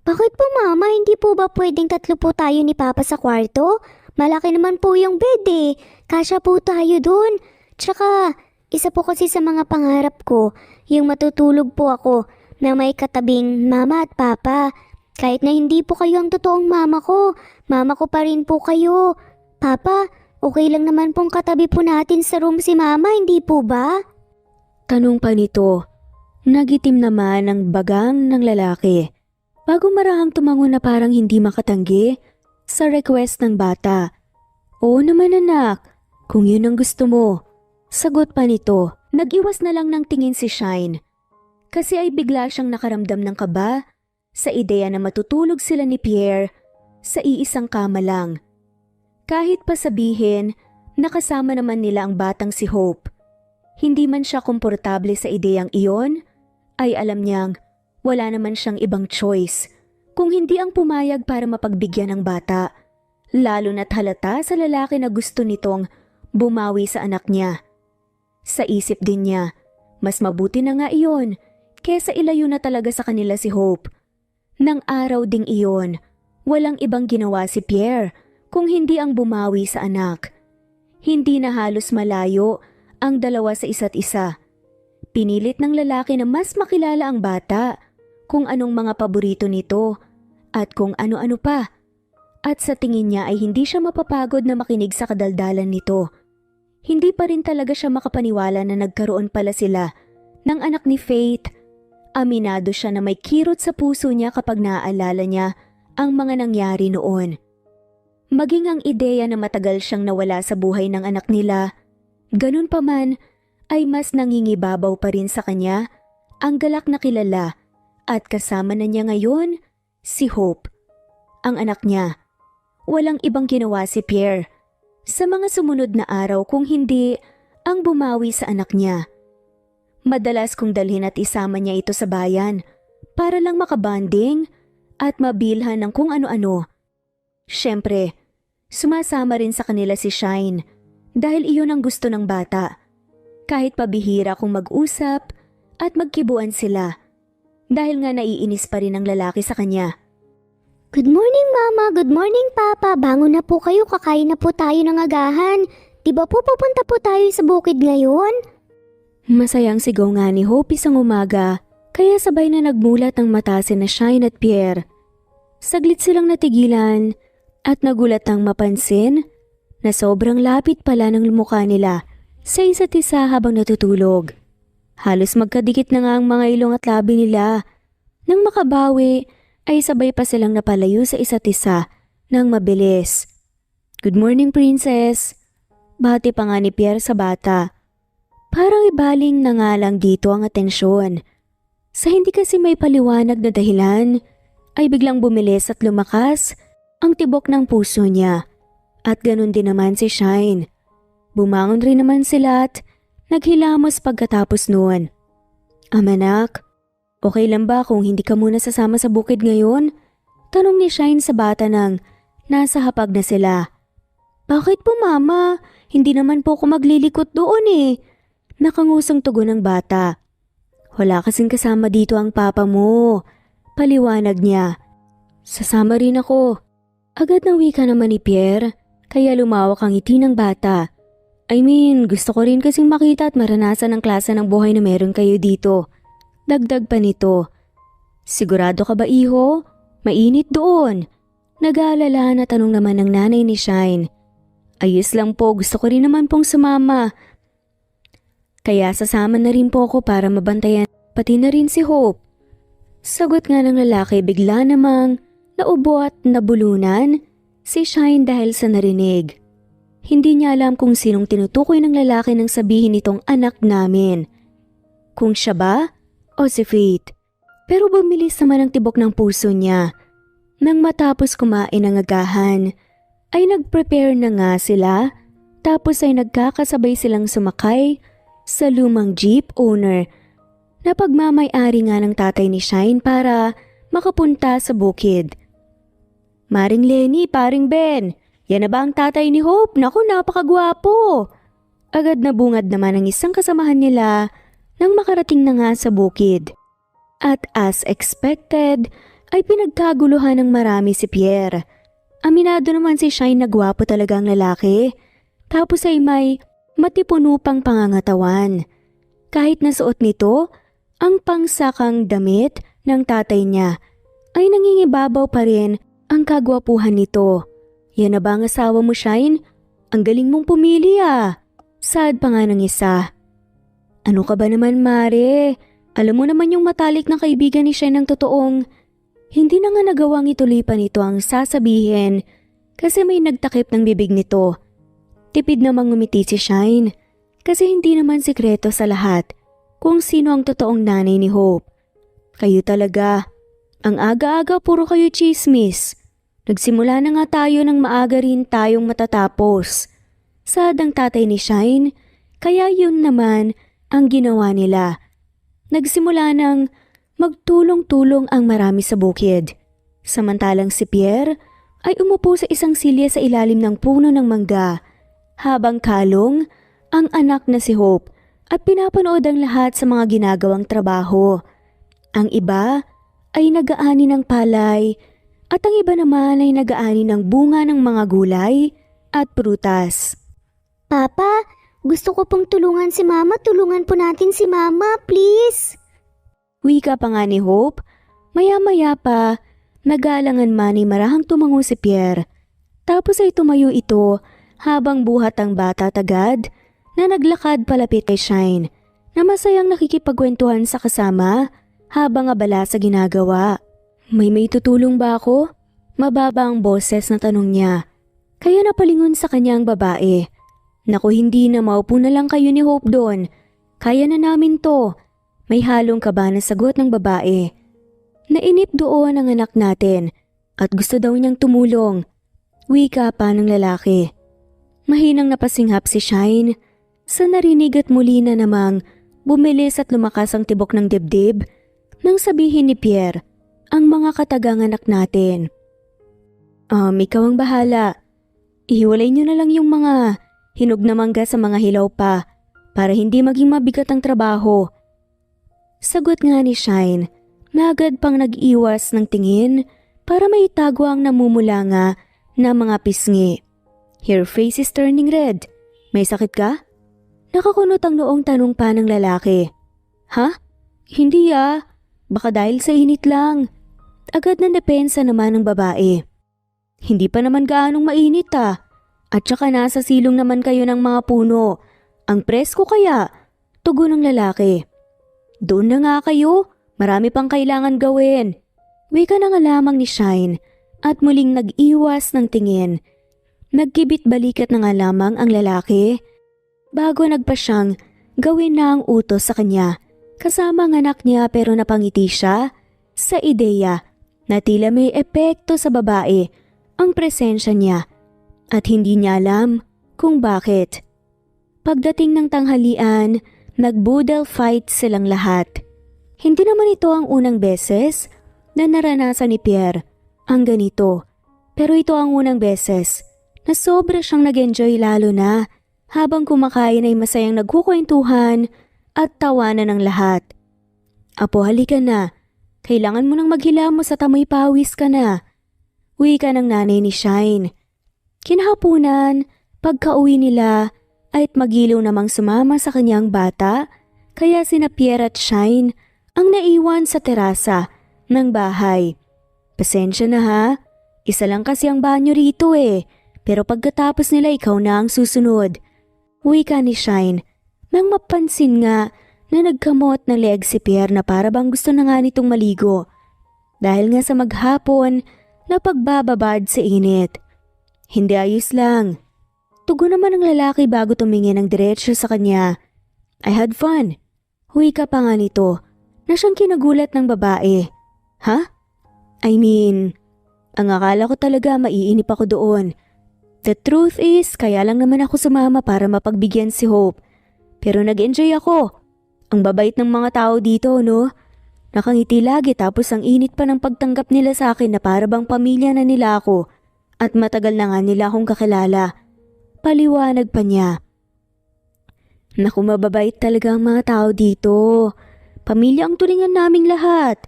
Bakit po, Mama? Hindi po ba pwedeng tatlo po tayo ni Papa sa kwarto? Malaki naman po yung bed eh. Kasya po tayo dun. Tsaka, isa po kasi sa mga pangarap ko, yung matutulog po ako na may katabing Mama at Papa. Kahit na hindi po kayo ang totoong mama ko pa rin po kayo. Papa, okay lang naman pong katabi po natin sa room si Mama, hindi po ba? Tanong pa nito. Nagitim naman ang bagang ng lalaki. Bago marahang tumango na parang hindi makatanggi sa request ng bata. Oo naman anak, kung yun ang gusto mo. Sagot pa nito, nag-iwas na lang ng tingin si Shine. Kasi ay bigla siyang nakaramdam ng kaba sa ideya na matutulog sila ni Pierre sa iisang kama lang. Kahit pa sabihin, nakasama naman nila ang batang si Hope. Hindi man siya komportable sa ideyang iyon, ay alam niyang wala naman siyang ibang choice kung hindi ang pumayag para mapagbigyan ng bata. Lalo na't halata sa lalaki na gusto nitong bumawi sa anak niya. Sa isip din niya, mas mabuti na nga iyon kesa ilayo na talaga sa kanila si Hope. Nang araw ding iyon, walang ibang ginawa si Pierre kung hindi ang bumawi sa anak. Hindi na halos malayo ang dalawa sa isa't isa. Pinilit ng lalaki na mas makilala ang bata, kung anong mga paborito nito, at kung ano-ano pa. At sa tingin niya ay hindi siya mapapagod na makinig sa kadaldalan nito. Hindi pa rin talaga siya makapaniwala na nagkaroon pala sila ng anak ni Faith. Aminado siya na may kirot sa puso niya kapag naaalala niya ang mga nangyari noon. Maging ang ideya na matagal siyang nawala sa buhay ng anak nila, ganun pa man ay mas nangingibabaw pa rin sa kanya ang galak na kilala at kasama na niya ngayon si Hope, ang anak niya. Walang ibang ginawa si Pierre sa mga sumunod na araw kung hindi ang bumawi sa anak niya. Madalas kong dalhin at isama niya ito sa bayan para lang makabanding at mabilhan ng kung ano-ano. Siyempre, sumasama rin sa kanila si Shine dahil iyon ang gusto ng bata. Kahit pabihira kung mag-usap at magkibuan sila dahil nga naiinis pa rin ang lalaki sa kanya. Good morning, Mama. Good morning, Papa. Bangon na po kayo. Kakain na po tayo ng agahan. Di ba po pupunta po tayo sa bukid ngayon? Masayang sigaw nga ni Hope isang umaga, kaya sabay na nagmulat ang mata sina Shine at Pierre. Saglit silang natigilan at nagulat ang mapansin na sobrang lapit pala ng mukha nila sa isa't isa habang natutulog. Halos magkadikit na nga ang mga ilong at labi nila. Nang makabawi ay sabay pa silang napalayo sa isa't isa ng mabilis. Good morning, Princess. Bati pa nga ni Pierre sa bata. Parang ibaling na nga lang dito ang atensyon. Sa hindi kasi may paliwanag na dahilan, ay biglang bumilis at lumakas ang tibok ng puso niya. At ganun din naman si Shine. Bumangon rin naman sila at naghilamos pagkatapos noon. Amanak, okay lang ba kung hindi ka muna sasama sa bukid ngayon? Tanong ni Shine sa bata nang nasa hapag na sila. Bakit po, Mama? Hindi naman po ako maglilikot doon eh. Nakangusong tugon ng bata. Wala kasing kasama dito ang papa mo. Paliwanag niya. Sasama rin ako. Agad na wika naman ni Pierre, kaya lumawak ang ngiti ng bata. Gusto ko rin kasing makita at maranasan ang klase ng buhay na meron kayo dito. Dagdag pa nito. Sigurado ka ba, iho? Mainit doon. Nag-aalala na tanong naman ng nanay ni Shine. Ayos lang po, gusto ko rin naman pong sumama. Kaya sasama na rin po ako para mabantayan pati na rin si Hope. Sagot nga ng lalaki, bigla namang naubo at nabulunan si Shine dahil sa narinig. Hindi niya alam kung sinong tinutukoy ng lalaki nang sabihin nitong anak namin. Kung siya ba o si Faith. Pero bumilis naman ang tibok ng puso niya. Nang matapos kumain ng agahan, ay nag-prepare na nga sila, tapos ay nagkakasabay silang sumakay sa lumang jeep owner na pagmamay-ari nga ng tatay ni Shine para makapunta sa bukid. Maring Lenny, paring Ben, yan na ba ang tatay ni Hope? Naku, napakagwapo! Agad na bungad naman ang isang kasamahan nila nang makarating na nga sa bukid. At as expected, ay pinagkaguluhan ng marami si Pierre. Aminado naman si Shine na gwapo talaga ang lalaki. Tapos ay may matipuno pang pangangatawan. Kahit nasuot nito, ang pangsakang damit ng tatay niya ay nangingibabaw pa rin ang kagwapuhan nito. Yan na ba ang asawa mo, Shine? Ang galing mong pumili ah. Sad pa nga ng isa. Ano ka ba naman, Mare? Alam mo naman yung matalik na kaibigan ni Shine ng totoong. Hindi na nga nagawang ituloy pa nito ang sasabihin kasi may nagtakip ng bibig nito. Tipid namang ngumiti si Shine. Kasi hindi naman sikreto sa lahat kung sino ang totoong nanay ni Hope. Kayo talaga. Ang aga-aga puro kayo chismis. Nagsimula na nga tayo ng maaga rin tayong matatapos. Sad ang tatay ni Shine, kaya yun naman ang ginawa nila. Nagsimula ng magtulong-tulong ang marami sa bukid. Samantalang si Pierre ay umupo sa isang silya sa ilalim ng puno ng mangga, habang Kalong, ang anak na si Hope, at pinapanood ang lahat sa mga ginagawang trabaho. Ang iba ay nag-aani ng palay at ang iba naman ay nag-aani ng bunga ng mga gulay at prutas. Papa, gusto ko pong tulungan si Mama. Tulungan po natin si Mama, please. Wika pa nga ni Hope, maya-maya pa, nagalangan man ay marahang tumango si Pierre. Tapos ay tumayo ito habang buhat ang bata tagad na naglakad palapit kay Shine na masayang nakikipagkwentuhan sa kasama habang abala sa ginagawa. May tutulong ba ako? Mababa ang boses na tanong niya. Kaya napalingon sa kanya ang babae. Naku, hindi na, maupo na lang kayo ni Hope doon. Kaya na namin to. May halong kaba na sagot ng babae. Nainip doon ang anak natin at gusto daw niyang tumulong. Wika pa ng lalaki. Mahinang napasinghap si Shine sa narinig at muli na namang bumilis at lumakas ang tibok ng dibdib nang sabihin ni Pierre ang mga katagang anak natin. Ikaw ang bahala. Ihiwalay niyo na lang yung mga hinog na mangga sa mga hilaw pa para hindi maging mabigat ang trabaho. Sagot nga ni Shine na agad pang nag-iwas ng tingin para maitago ang namumulanga na mga pisngi. Her face is turning red. May sakit ka? Nakakunot ang noong tanong pa ng lalaki. Ha? Hindi Baka dahil sa init lang. Agad na depensa naman ng babae. Hindi pa naman gaanong mainit At saka nasa silong naman kayo ng mga puno. Ang presko kaya? Tugon ng lalaki. Doon na nga kayo. Marami pang kailangan gawin. Wika na nga lamang ni Shine at muling nag-iwas ng tingin. Nagkibit balikat na nga lamang ang lalaki bago nagpa siyang gawin na ang utos sa kanya kasama ang anak niya, pero napangiti siya sa ideya na tila may epekto sa babae ang presensya niya at hindi niya alam kung bakit. Pagdating ng tanghalian, nag-boodle fight silang lahat. Hindi naman ito ang unang beses na naranasan ni Pierre ang ganito, pero ito ang unang beses na sobra siyang nag-enjoy, lalo na habang kumakain ay masayang nagkukwentuhan at tawanan ng lahat. Apo, halika na. Kailangan mo nang maghilamos at amoy pawis ka na. Wika ng nanay ni Shine. Kinahaponan, pagka-uwi nila ay't magilaw namang sumama sa kanyang bata, kaya sina Pierre at Shine ang naiwan sa terasa ng bahay. Pasensya na ha, isa lang kasi ang banyo rito pero pagkatapos nila ikaw na ang susunod. Wika ni Shine nang mapansin nga na nagkamot ng leeg si Pierre na para bang gusto na nga nitong maligo. Dahil nga sa maghapon na pagbababad sa init. Hindi, ayos lang. Tugon naman ng lalaki bago tumingin ng diretsyo sa kanya. I had fun. Wika pa nga nito na siyang kinagulat ng babae. Ha? I mean, ang akala ko talaga maiinip ako doon. The truth is, kaya lang naman ako sumama para mapagbigyan si Hope. Pero nag-enjoy ako. Ang babait ng mga tao dito, no? Nakangiti lagi tapos ang init pa ng pagtanggap nila sa akin na para bang pamilya na nila ako. At matagal na nga nila akong kakilala. Paliwanag pa niya. Naku, mababait talaga ang mga tao dito. Pamilya ang turingan naming lahat.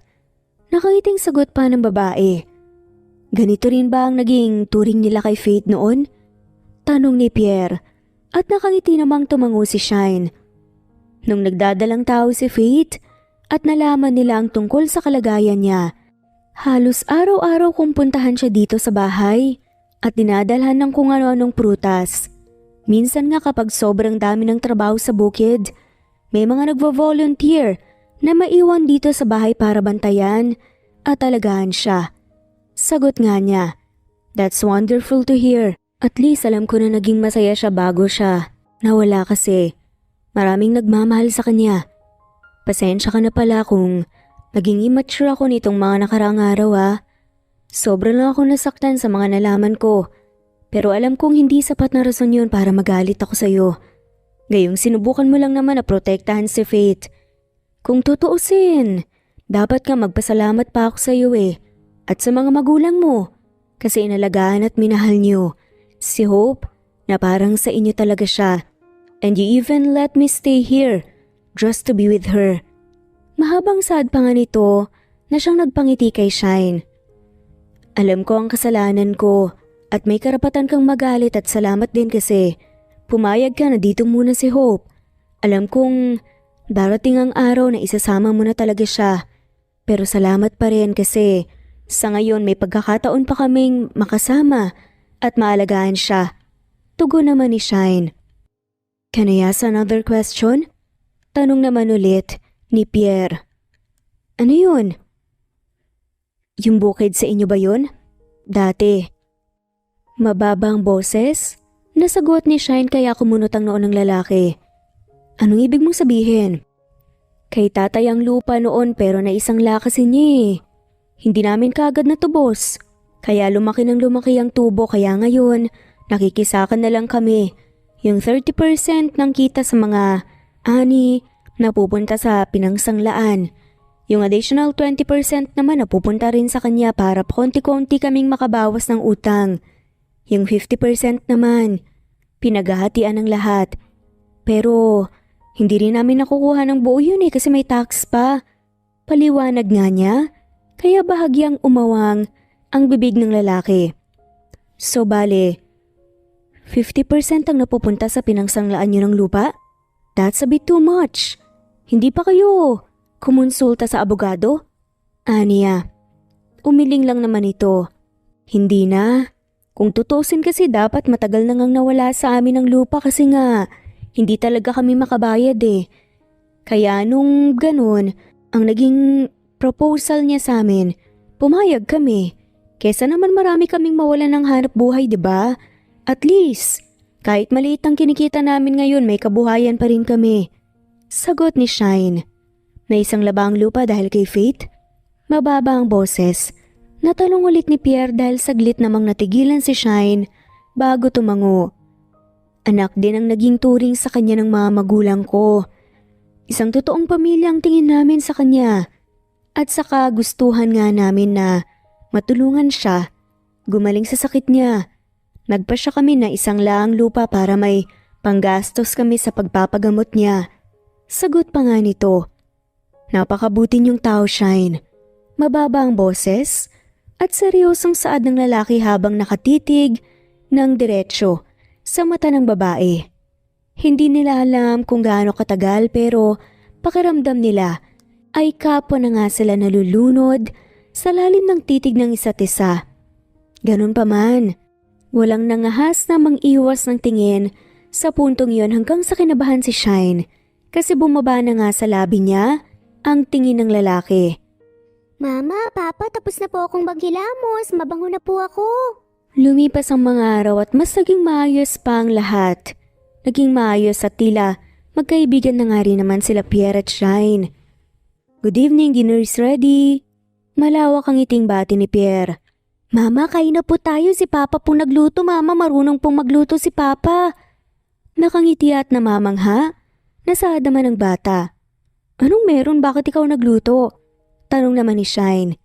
Nakangiting sagot pa ng babae. Ganito rin ba ang naging turing nila kay Faith noon? Tanong ni Pierre at nakangiti namang tumango si Shine. Nung nagdadalang tao si Faith at nalaman nila ang tungkol sa kalagayan niya, halos araw-araw kong puntahan siya dito sa bahay at dinadalhan ng kung ano-anong prutas. Minsan nga kapag sobrang dami ng trabaho sa bukid, may mga nagvo-volunteer na maiwan dito sa bahay para bantayan at alagaan siya. Sagot nga niya, that's wonderful to hear. At least alam ko na naging masaya siya bago siya nawala kasi. Maraming nagmamahal sa kanya. Pasensya ka na pala kung naging immature ako nitong mga nakaraang araw ah. Sobra lang ako nasaktan sa mga nalaman ko. Pero alam kong hindi sapat na rason yun para magalit ako sa'yo. Gayong sinubukan mo lang naman na protektahan si Faith. Kung tutuusin, dapat ka magpasalamat pa ako sa'yo eh. At sa mga magulang mo. Kasi inalagaan at minahal niyo. Si Hope, na parang sa inyo talaga siya. And you even let me stay here just to be with her. Mahabang sad pa nga nito na siyang nagpangiti kay Shine. Alam ko ang kasalanan ko at may karapatan kang magalit at salamat din kasi pumayag ka na dito muna si Hope. Alam kong darating ang araw na isasama mo na talaga siya. Pero salamat pa rin kasi sa ngayon may pagkakataon pa kaming makasama at maalagaan siya. Tugon naman ni Shine. Can I ask another question? Tanong naman ulit ni Pierre. Ano yun? Yung bukid sa inyo ba yun? Dati. Mababang boses? Nasagot ni Shine kaya kumunot ang noo ng lalaki. Anong ibig mong sabihin? Kay tatay ang lupa noon pero naisang lakasin niya eh. Hindi namin kaagad natubos. Kaya lumaki ng lumaki ang tubo kaya ngayon nakikisakan na lang kami. Yung 30% ng kita sa mga ani na pupunta sa pinangsanglaan. Yung additional 20% naman na pupunta rin sa kanya para konti-konti kaming makabawas ng utang. Yung 50% naman, pinaghahatian ng lahat. Pero hindi rin namin nakukuha ng buo yun eh kasi may tax pa. Paliwanag nga niya, kaya bahagyang umawang ang bibig ng lalaki. So bale, 50% ang napupunta sa pinangsanglaan niyo ng lupa? That's a bit too much. Hindi pa kayo kumonsulta sa abogado? Aniya, umiling lang naman ito. Hindi na. Kung tutusin kasi dapat matagal na ngang nawala sa amin ang lupa kasi nga hindi talaga kami makabayad eh. Kaya nung ganun, ang naging proposal niya sa amin, pumayag kami. Kesa naman marami kaming mawalan ng hanap buhay, 'di ba? At least, kahit maliit ang kinikita namin ngayon, may kabuhayan pa rin kami. Sagot ni Shine. May isang labang lupa dahil kay Faith? Mababa ang boses. Natalong ulit ni Pierre dahil saglit namang natigilan si Shine bago tumango. Anak din ang naging turing sa kanya ng mga magulang ko. Isang totoong pamilya ang tingin namin sa kanya. At saka gustuhan nga namin na matulungan siya. Gumaling sa sakit niya. Nagpasya kami na isang laang lupa para may panggastos kami sa pagpapagamot niya. Sagot pa nga nito. Napakabuti niyong tao, Shine. Mababa ang boses at seryosong saad ng lalaki habang nakatitig ng diretsyo sa mata ng babae. Hindi nila alam kung gaano katagal pero pakiramdam nila ay kapwa na nga sila nalulunod sa lalim ng titig ng isa't isa. Ganun pa man. Walang nangahas na mang-iwas ng tingin sa puntong yon hanggang sa kinabahan si Shine kasi bumaba na nga sa labi niya ang tingin ng lalaki. Mama, Papa, tapos na po akong maghilamos. Mabango na po ako. Lumipas ang mga araw at mas naging maayos pa ang lahat. Naging maayos at tila magkaibigan na nga rin naman sila Pierre at Shine. Good evening, dinner is ready. Malawak ang iting bati ni Pierre. Mama, kain na po tayo. Si Papa pong nagluto, Mama. Marunong pong magluto si Papa. Nakangiti at namamangha. Nasaad naman ang bata. Anong meron? Bakit ikaw nagluto? Tanong naman ni Shine.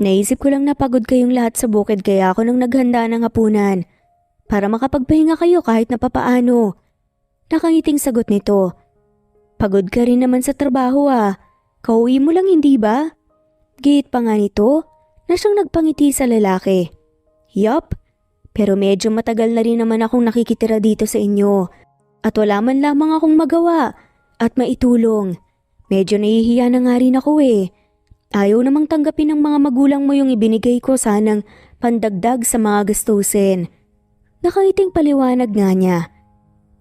Naisip ko lang napagod kayong lahat sa bukid kaya ako nang naghanda ng hapunan. Para makapagpahinga kayo kahit na papaano. Nakangiting sagot nito. Pagod ka rin naman sa trabaho ah. Kauwi mo lang hindi ba? Gate pa nga nito na siyang nagpangiti sa lalaki. Yup, pero medyo matagal na rin naman akong nakikitira dito sa inyo at wala man lamang akong magawa at maitulong. Medyo nahihiya na nga rin ako eh. Ayaw namang tanggapin ng mga magulang mo yung ibinigay ko sanang pandagdag sa mga gastusin. Nakangiting paliwanag nga niya.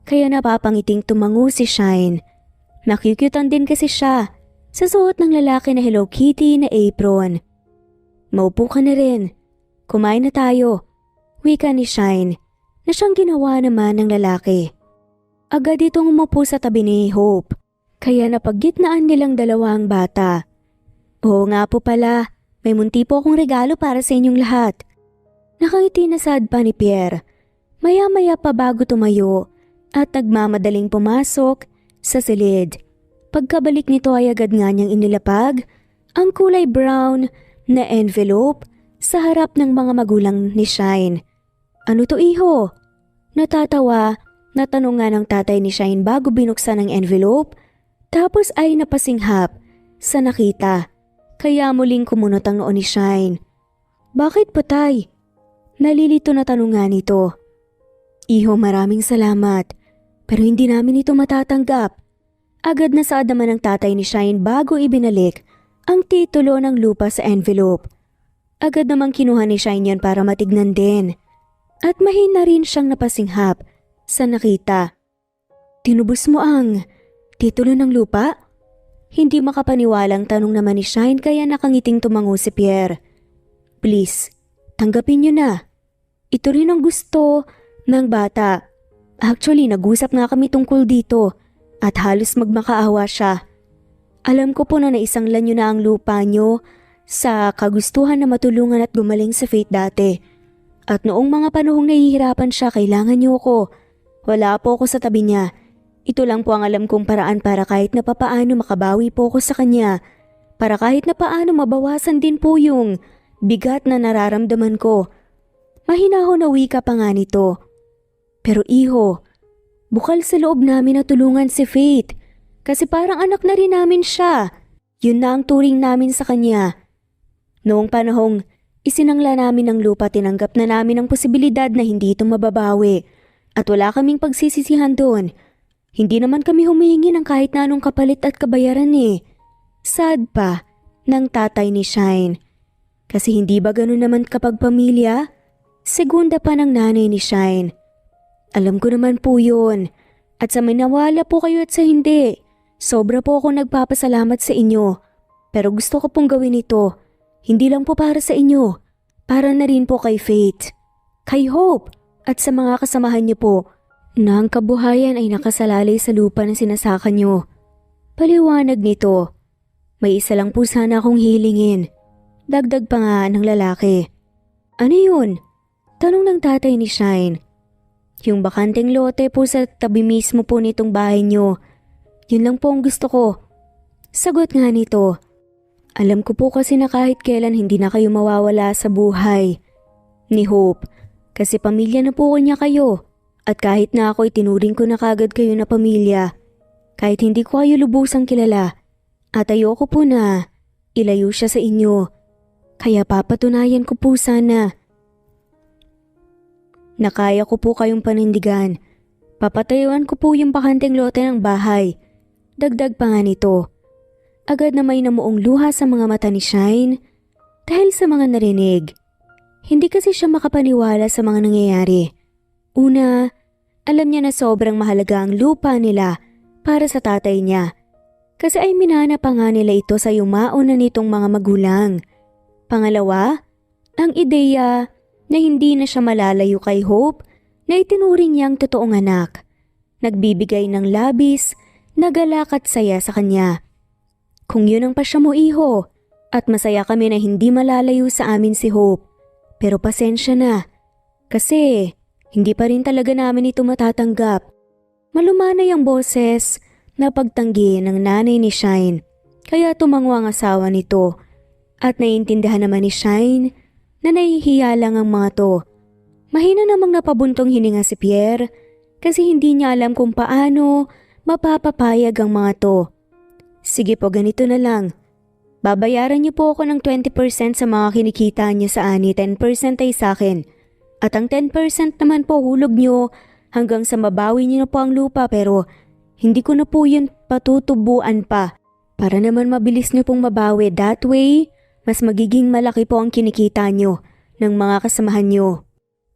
Kaya napapangiting tumango si Shine. Nakikyutan din kasi siya sa suot ng lalaki na Hello Kitty na apron. Maupo ka na rin. Kumain na tayo. Wika ni Shine na siyang ginawa naman ng lalaki. Agad itong umupo sa tabi ni Hope, kaya napaggitnaan nilang dalawa ang bata. Oo nga po pala, may munti po akong regalo para sa inyong lahat. Nakangiti na sad pa ni Pierre. Maya-maya pa bago tumayo at nagmamadaling pumasok sa silid. Pagkabalik nito ay agad nga niyang inilapag ang kulay brown na envelope sa harap ng mga magulang ni Shine. Ano to, iho? Natatawa na tanong nga ng tatay ni Shine bago binuksan ang envelope, tapos ay napasinghap sa nakita. Kaya muling kumunot ang noo ni Shine. Bakit po, tay? Nalilito na tanong nga nito. Iho, maraming salamat, pero hindi namin ito matatanggap. Agad na saad naman ng tatay ni Shine bago ibinalik ang titulo ng lupa sa envelope. Agad namang kinuha ni Shine yan para matignan din. At mahina rin siyang napasinghap sa nakita. Tinubos mo ang titulo ng lupa? Hindi makapaniwalang tanong naman ni Shine kaya nakangiting tumango si Pierre. Please, tanggapin niyo na. Ito rin ang gusto ng bata. Actually, nag-usap nga kami tungkol dito at halos magmakaawa siya. Alam ko po na naisanglan niyo na ang lupa niyo sa kagustuhan na matulungan at gumaling sa Faith dati. At noong mga panahong nahihirapan siya, kailangan niyo ako. Wala po ako sa tabi niya. Ito lang po ang alam kong paraan para kahit na papaano makabawi po ako sa kanya. Para kahit na paano mabawasan din po yung bigat na nararamdaman ko. Mahinahon na wika pa nga nito. Pero iho, bukal sa loob namin na tulungan si Faith. Kasi parang anak na rin namin siya. Yun na ang turing namin sa kanya. Noong panahong isinangla namin ang lupa, tinanggap na namin ang posibilidad na hindi ito mababawi. At wala kaming pagsisisihan doon. Hindi naman kami humihingi ng kahit na anong kapalit at kabayaran eh. Sad pa ng tatay ni Shine. Kasi hindi ba ganun naman kapag pamilya? Segunda pa ng nanay ni Shine. Alam ko naman po yun. At sa minawala po kayo at sa hindi. Sobra po ako nagpapasalamat sa inyo. Pero gusto ko pong gawin ito. Hindi lang po para sa inyo. Para na rin po kay Faith. Kay Hope. At sa mga kasamahan niyo po, na ang kabuhayan ay nakasalalay sa lupa na sinasaka niyo. Paliwanag nito. May isa lang po sana akong hilingin. Dagdag pa nga ng lalaki. Ano yun? Tanong ng tatay ni Shine. Yung bakanteng lote po sa tabi mismo po nitong bahay niyo. Yun lang po ang gusto ko. Sagot nga nito. Alam ko po kasi na kahit kailan hindi na kayo mawawala sa buhay ni Hope. Kasi pamilya na po niya kayo. At kahit na ako itinuring ko na kagad kayo na pamilya. Kahit hindi ko kayo lubusang kilala. At ayoko po na ilayo siya sa inyo. Kaya papatunayan ko po sana na kaya ko po kayong panindigan. Papatayuan ko po yung bakanteng lote ng bahay. Dagdag pa nga nito. Agad na may namuong luha sa mga mata ni Shine dahil sa mga narinig. Hindi kasi siya makapaniwala sa mga nangyayari. Una, alam niya na sobrang mahalaga ang lupa nila para sa tatay niya. Kasi ay minana pa nga nila ito sa yumao na nitong mga magulang. Pangalawa, ang ideya na hindi na siya malalayo kay Hope na itinuring niyang totoong anak. Nagbibigay ng labis na galak at saya sa kanya. Kung yun ang pasya mo, iho, at masaya kami na hindi malalayo sa amin si Hope. Pero pasensya na, kasi hindi pa rin talaga namin ito matatanggap. Malumanay ang boses na pagtanggi ng nanay ni Shine, kaya tumango ang asawa nito. At naiintindihan naman ni Shine na nahihiya lang ang mga to. Mahina namang napabuntong hininga si Pierre kasi hindi niya alam kung paano mapapapayag ang mga to. Sige po, ganito na lang. Babayaran niyo po ako ng 20% sa mga kinikita niyo sa ani, 10% ay sa akin. At ang 10% naman po hulog niyo hanggang sa mabawi niyo na po ang lupa, pero hindi ko na po yun patutubuan pa. Para naman mabilis niyo pong mabawi, that way mas magiging malaki po ang kinikita niyo ng mga kasamahan niyo.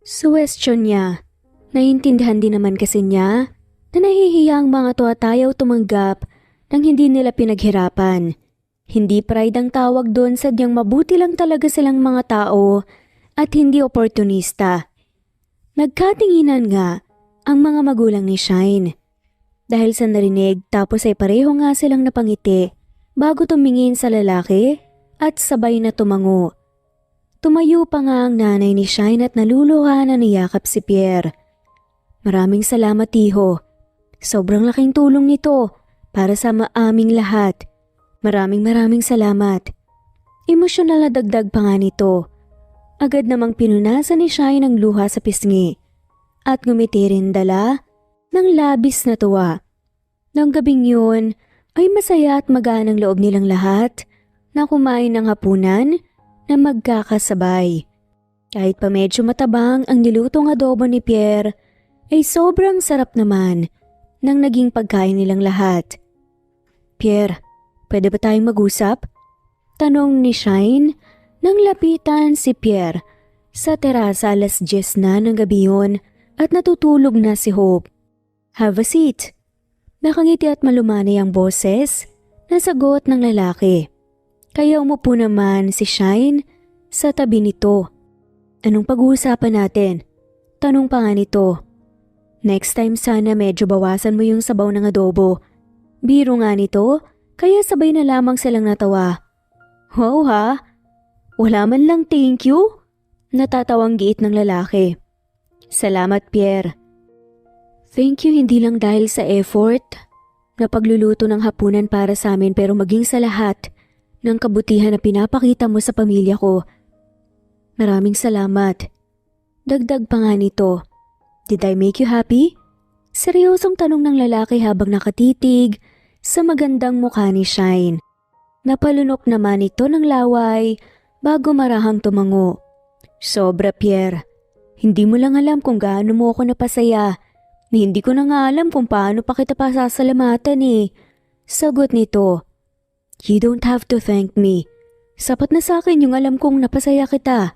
Suwestiyon niya. Naiintindihan din naman kasi niya na nahihiya ang mga to at ayaw tumanggap nang hindi nila pinaghirapan. Hindi pride ang tawag doon, sadyang mabuti lang talaga silang mga tao at hindi oportunista. Nagkatinginan nga ang mga magulang ni Shine. Dahil sa narinig tapos ay pareho nga silang napangiti bago tumingin sa lalaki at sabay na tumango. Tumayo pa nga ang nanay ni Shine at naluluha na niyakap si Pierre. Maraming salamat iho. Sobrang laking tulong nito para sa aming lahat. Maraming salamat. Emosyonal na dagdag pa nga nito. Agad namang pinunasan ni Shine ang luha sa pisngi at ngumiti rin dala ng labis na tuwa. Nang gabing yun ay masaya at magaan ang loob nilang lahat na kumain ng hapunan na magkakasabay. Kahit pa medyo matabang ang nilutong adobo ni Pierre ay sobrang sarap naman ng naging pagkain nilang lahat. Pierre, pwede ba tayong mag-usap? Tanong ni Shine nang lapitan si Pierre sa terasa 10:00 na ng gabi yun at natutulog na si Hope. Have a seat. Nakangiti at malumanay ang boses na sagot ng lalaki. Kaya umupo naman si Shine sa tabi nito. Anong pag-uusapan natin? Tanong pa nga nito. Next time sana medyo bawasan mo yung sabaw ng adobo. Biro nga nito, kaya sabay na lamang silang natawa. Wow ha? Wala man lang thank you? Natatawang giit ng lalaki. Salamat Pierre. Thank you hindi lang dahil sa effort na pagluluto ng hapunan para sa amin pero maging sa lahat ng kabutihan na pinapakita mo sa pamilya ko. Maraming salamat. Dagdag pa nga nito. Did I make you happy? Seryosong tanong ng lalaki habang nakatitig sa magandang mukha ni Shine. Napalunok naman ito ng laway bago marahang tumango. Sobra Pierre. Hindi mo lang alam kung gaano mo ako napasaya. Hindi ko na nga alam kung paano pa kita pasasalamatan eh. Sagot nito. You don't have to thank me. Sapat na sa akin yung alam kong napasaya kita.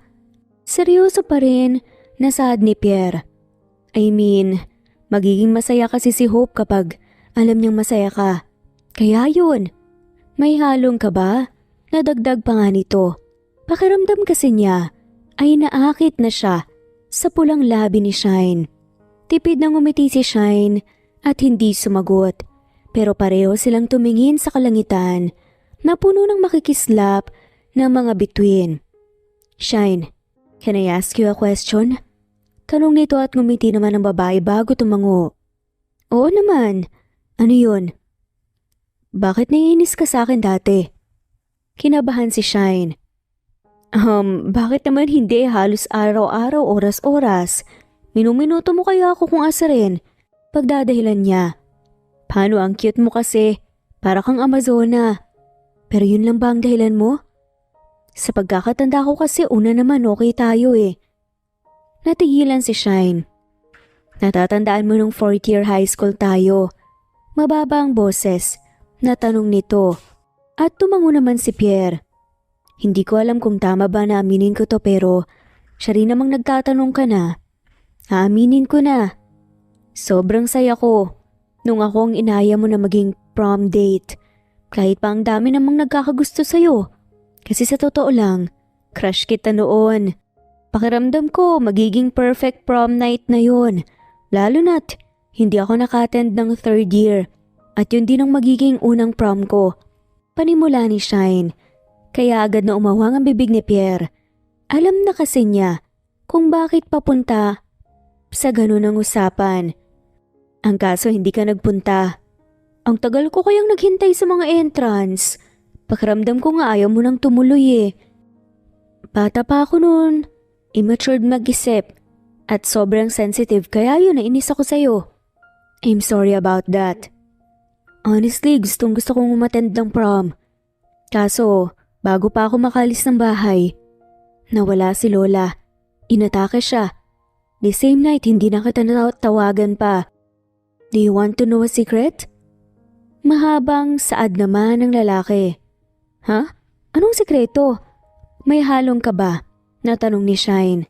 Seryoso pa rin nasad ni Pierre. I mean, magiging masaya kasi si Hope kapag alam niyang masaya ka. Kaya yun. May halong ka ba? Nadagdag pa nga nito. Pakiramdam kasi niya ay naakit na siya sa pulang labi ni Shine. Tipid na ngumiti si Shine at hindi sumagot. Pero pareho silang tumingin sa kalangitan na puno ng makikislap na mga bituin. Shine, can I ask you a question? Tanong nito at ngumiti naman ang babae bago tumango. Oo naman. Ano yun? Bakit naiinis ka sa akin dati? Kinabahan si Shine. Bakit naman hindi halos araw-araw oras-oras? Minuminuto mo kaya ako kung asa rin? Pagdadahilan niya. Paano ang cute mo kasi? Para kang Amazona. Pero yun lang ba ang dahilan mo? Sa pagkakatanda ko kasi una naman okay tayo eh. Natigilan si Shine. Natatandaan mo nung 4th year high school tayo. Mababa ang boses. Natanong nito. At tumango naman si Pierre. Hindi ko alam kung tama ba na aminin ko to pero siya rin namang nagtatanong ka na. Aaminin ko na. Sobrang saya ko nung ako ang inaya mo na maging prom date. Kahit pa ang dami namang nagkakagusto sa'yo. Kasi sa totoo lang, crush kita noon. Pakiramdam ko magiging perfect prom night na yon. Lalo na't hindi ako naka-attend ng 3rd year. At yun din ang magiging unang prom ko. Panimula ni Shine. Kaya agad na umawang ang bibig ni Pierre. Alam na kasi niya kung bakit papunta sa ganun ang usapan. Ang kaso hindi ka nagpunta. Ang tagal ko kayang naghintay sa mga entrance. Pakiramdam ko nga ayaw mo nang tumuloy eh. Bata pa ako noon. Immatured mag-isip. At sobrang sensitive kaya yun nainis ako sa'yo. I'm sorry about that. Honestly, gustong gusto kong umattend ng prom. Kaso, bago pa ako makalis ng bahay, nawala si Lola. Inatake siya. The same night, hindi na kita tawagan pa. Do you want to know a secret? Mahabang saad naman ng lalaki. Ha? Anong sikreto? May halong ka ba? Natanong ni Shine.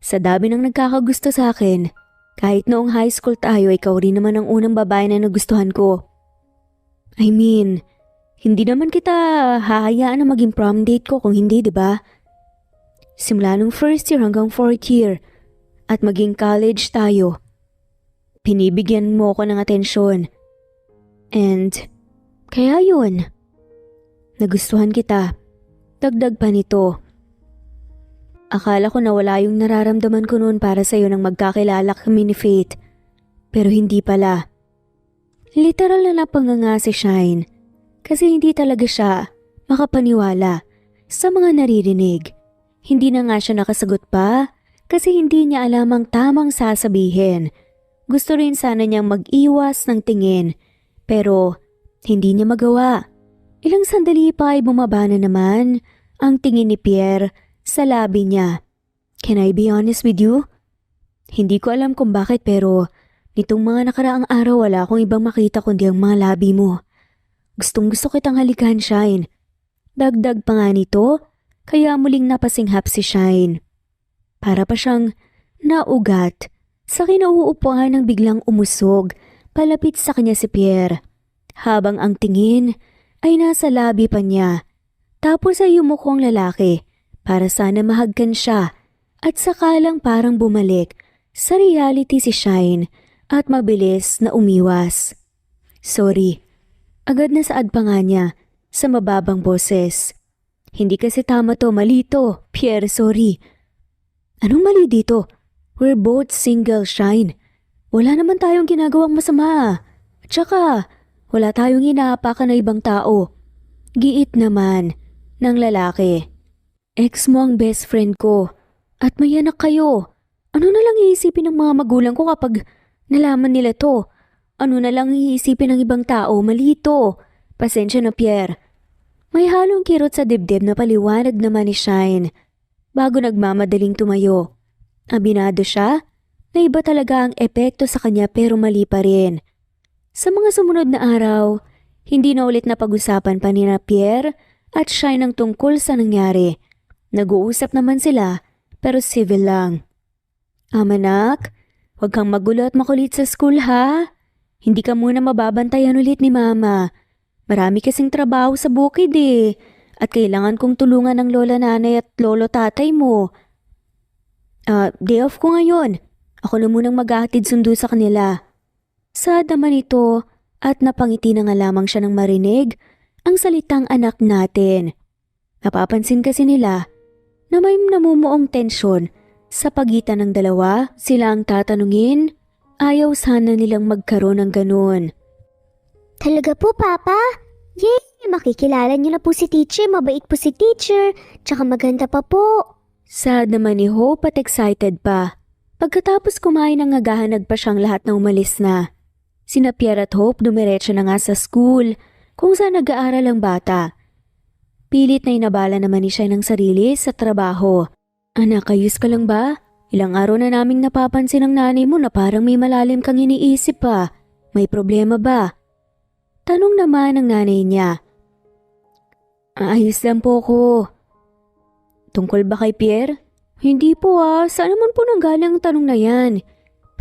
Sa dami ng nagkakagusto sa akin, kahit noong high school tayo, ikaw rin naman ang unang babae na nagustuhan ko. I mean, hindi naman kita hahayaan na maging prom date ko kung hindi, di ba? Simula nung 1st year hanggang 4th year at maging college tayo. Pinibigyan mo ko ng atensyon And kaya yun, nagustuhan kita. Dagdag pa nito. Akala ko nawala yung nararamdaman ko noon para sa'yo nang magkakilala kami ni Faith. Pero hindi pala. Literal na napanganga si Shine. Kasi hindi talaga siya makapaniwala sa mga naririnig. Hindi na nga siya nakasagot pa kasi hindi niya alam ang tamang sasabihin. Gusto rin sana niyang mag-iwas ng tingin pero hindi niya magawa. Ilang sandali pa ay bumaba na naman ang tingin ni Pierre sa labi niya. Can I be honest with you? Hindi ko alam kung bakit pero nitong mga nakaraang araw wala akong ibang makita kundi ang mga labi mo. Gustong gusto kitang halikan, Shine. Dagdag pa nga nito, kaya muling napasinghap si Shine. Para pa siyang naugat sa kinauupuan ng biglang umusog palapit sa kanya si Pierre. Habang ang tingin ay nasa labi pa niya. Tapos ay yumuko ang lalaki para sana mahagkan siya at sakalang parang bumalik sa reality si Shine at mabilis na umiwas. Sorry. Agad na saad pa nga niya sa mababang boses. Hindi kasi tama to, mali to. Pierre, sorry. Anong mali dito? We're both single, Shine. Wala naman tayong ginagawang masama. At saka, wala tayong inaapakan na ibang tao. Giit naman ng lalaki. Ex mo ang best friend ko. At may anak kayo. Ano na lang iisipin ng mga magulang ko kapag nalaman nila to? Ano na lang iisipin ng ibang tao? Mali ito. Pasensya na, Pierre. May halong kirot sa dibdib na paliwanag naman ni Shine bago nagmamadaling tumayo. Abinado siya na iba talaga ang epekto sa kanya pero mali pa rin. Sa mga sumunod na araw, hindi na ulit napag-usapan pa ni Pierre at Shine ang tungkol sa nangyari. Nag-uusap naman sila pero civil lang. Anak, huwag kang magulo at makulit sa school ha. Hindi ka muna mababantayan ulit ni Mama. Marami kasing trabaho sa bukid eh. At kailangan kong tulungan ng lola nanay at lolo tatay mo. Day off ko ngayon. Ako na munang maghahatid sundo sa kanila. Sad naman ito at napangiti na nga lamang siya nang marinig ang salitang anak natin. Napapansin kasi nila na may namumuong tensyon sa pagitan ng dalawa. Sila ang tatanungin. Ayaw sana nilang magkaroon ng ganun. Talaga po, Papa? Yay! Makikilala niyo na po si teacher. Mabait po si teacher. Tsaka maganda pa po. Sad naman ni Hope at excited pa. Pagkatapos kumain ng agahan nagpa siyang lahat na umalis na. Sina Pierre at Hope dumiretso na nga sa school kung saan nag-aaral ang bata. Pilit na inabala naman ni siya ng sarili sa trabaho. Anak, ayos ka lang ba? Ilang araw na naming napapansin ng nanay mo na parang may malalim kang iniisip pa. May problema ba? Tanong naman ng nanay niya. Ayos lang po ko. Tungkol ba kay Pierre? Hindi po saan naman po nanggaling ang tanong na yan?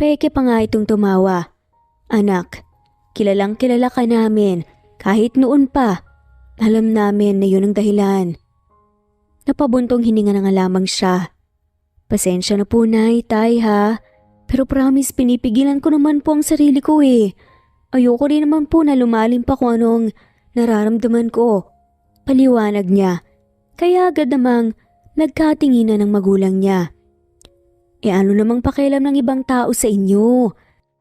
Peke pa nga itong tumawa. Anak, kilalang kilala ka namin kahit noon pa. Alam namin na yun ang dahilan. Napabuntong hininga na nga lamang siya. Pasensya na po, Nay, Tay ha. Pero promise, pinipigilan ko naman po ang sarili ko eh. Ayoko rin naman po na lumalim pa kung anong nararamdaman ko. Paliwanag niya. Kaya agad namang nagkatinginan ng magulang niya. Ano namang pakialam ng ibang tao sa inyo?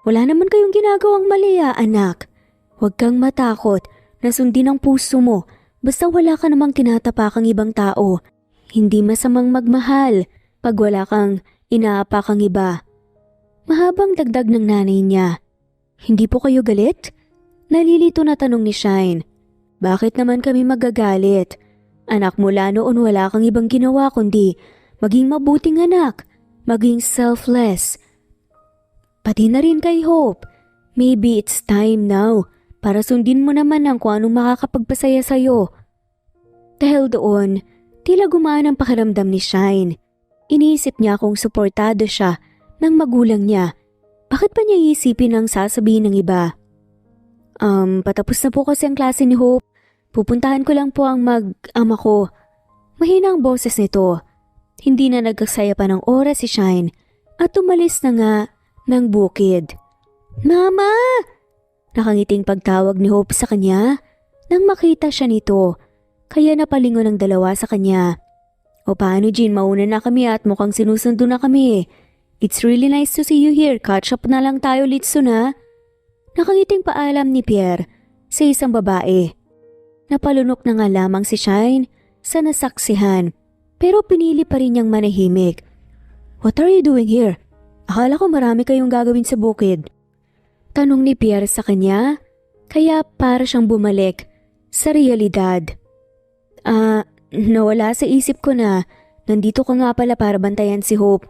Wala naman kayong ginagawang mali anak. Huwag kang matakot na sundin ang puso mo. Basta wala ka namang tinatapakang ibang tao. Hindi masamang magmahal pag wala kang inaapakang iba. Mahabang dagdag ng nanay niya. Hindi po kayo galit? Nalilito na tanong ni Shine. Bakit naman kami magagalit? Anak, mula noon wala kang ibang ginawa kundi maging mabuting anak, maging selfless. Pati na rin kay Hope. Maybe it's time now para sundin mo naman ang kung anong makakapagpasaya sa'yo. Dahil doon, tila gumaan ang pakiramdam ni Shine. Iniisip niya kung suportado siya ng magulang niya. Bakit pa niya iisipin ang sasabihin ng iba? Patapos na po kasi ang klase ni Hope. Pupuntahan ko lang po ang mag-ama ko. Mahina ang boses nito. Hindi na nagkasaya pa ng oras si Shine at umalis na nga ng bukid. Mama! Nakangiting pagtawag ni Hope sa kanya nang makita siya nito, kaya napalingon ang dalawa sa kanya. O paano Jean, mauna na kami at mukhang sinusundo na kami. It's really nice to see you here, catch up na lang tayo ulit soon ha. Nakangiting paalam ni Pierre sa isang babae. Napalunok na nga lamang si Shine sa nasaksihan, pero pinili pa rin niyang manahimik. What are you doing here? Akala ko marami kayong gagawin sa bukid. Tanong ni Pierre sa kanya, kaya para siyang bumalik sa realidad. Nawala sa isip ko na nandito ka nga pala para bantayan si Hope.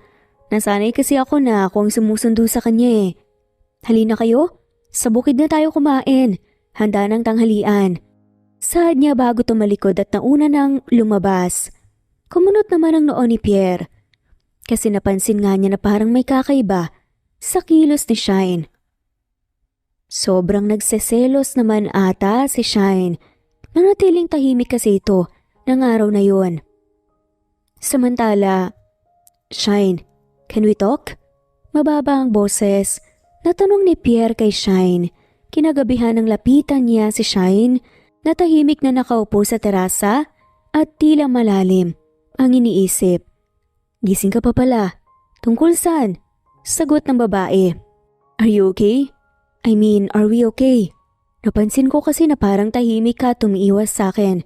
Nasanay kasi ako na ako ang sumusundo sa kanya eh. Halina kayo, sa bukid na tayo kumain. Handa ng tanghalian. Saad niya bago tumalikod at nauna nang lumabas. Kumunot naman ang noo ni Pierre. Kasi napansin nga niya na parang may kakaiba sa kilos ni Shine. Sobrang nagseselos naman ata si Shine. Nanatiling tahimik kasi ito ng araw na yon. Samantala, Shine, can we talk? Mababa ang boses na tanong ni Pierre kay Shine. Kinagabihan ng lapitan niya si Shine na tahimik na nakaupo sa terasa at tila malalim ang iniisip. Gising ka pa pala. Tungkol saan? Sagot ng babae. Are you okay? I mean, are we okay? Napansin ko kasi na parang tahimik ka at tumiiwas sa akin.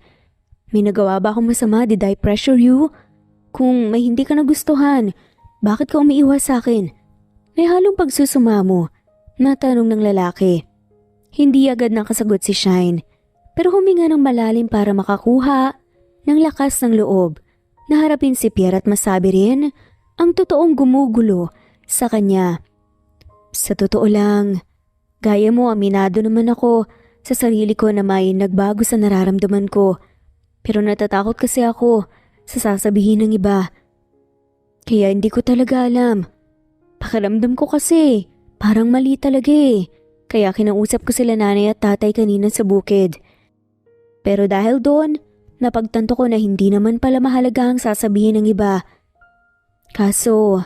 May nagawa ba akong masama? Did I pressure you? Kung may hindi ka nagustuhan, bakit ka umiiwas sa akin? May halong pagsusumamo na tanong ng lalaki. Hindi agad nakasagot si Shine, pero huminga ng malalim para makakuha ng lakas ng loob na harapin si Pierre at masabi rin ang totoong gumugulo sa kanya. Sa totoo lang, gaya mo, aminado naman ako sa sarili ko na may nagbago sa nararamdaman ko. Pero natatakot kasi ako sa sasabihin ng iba. Kaya hindi ko talaga alam. Pakiramdam ko kasi parang mali talaga eh. Kaya kinausap ko sila nanay at tatay kanina sa bukid. Pero dahil doon, napagtanto ko na hindi naman pala mahalaga ang sasabihin ng iba. Kaso,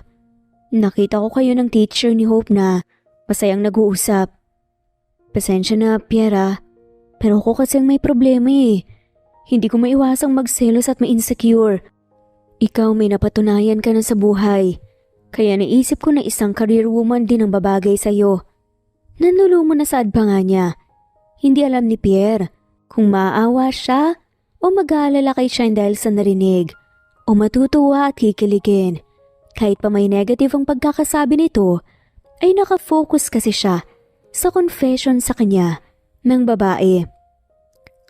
nakita ko kayo ng teacher ni Hope na masayang nag-uusap. Pasensya na, Pierre, pero ako kasi may problema eh. Hindi ko maiwasang magselos at ma-insecure. Ikaw may napatunayan ka na sa buhay. Kaya naisip ko na isang career woman din ang babagay sa'yo. Nanlulumo na saad pa nga niya. Hindi alam ni Pierre kung maaawa siya o mag-aalala kay Shine dahil sa narinig o matutuwa at kikiligin. Kahit pa may negative ang pagkakasabi nito, ay nakafocus kasi siya sa confession sa kanya ng babae.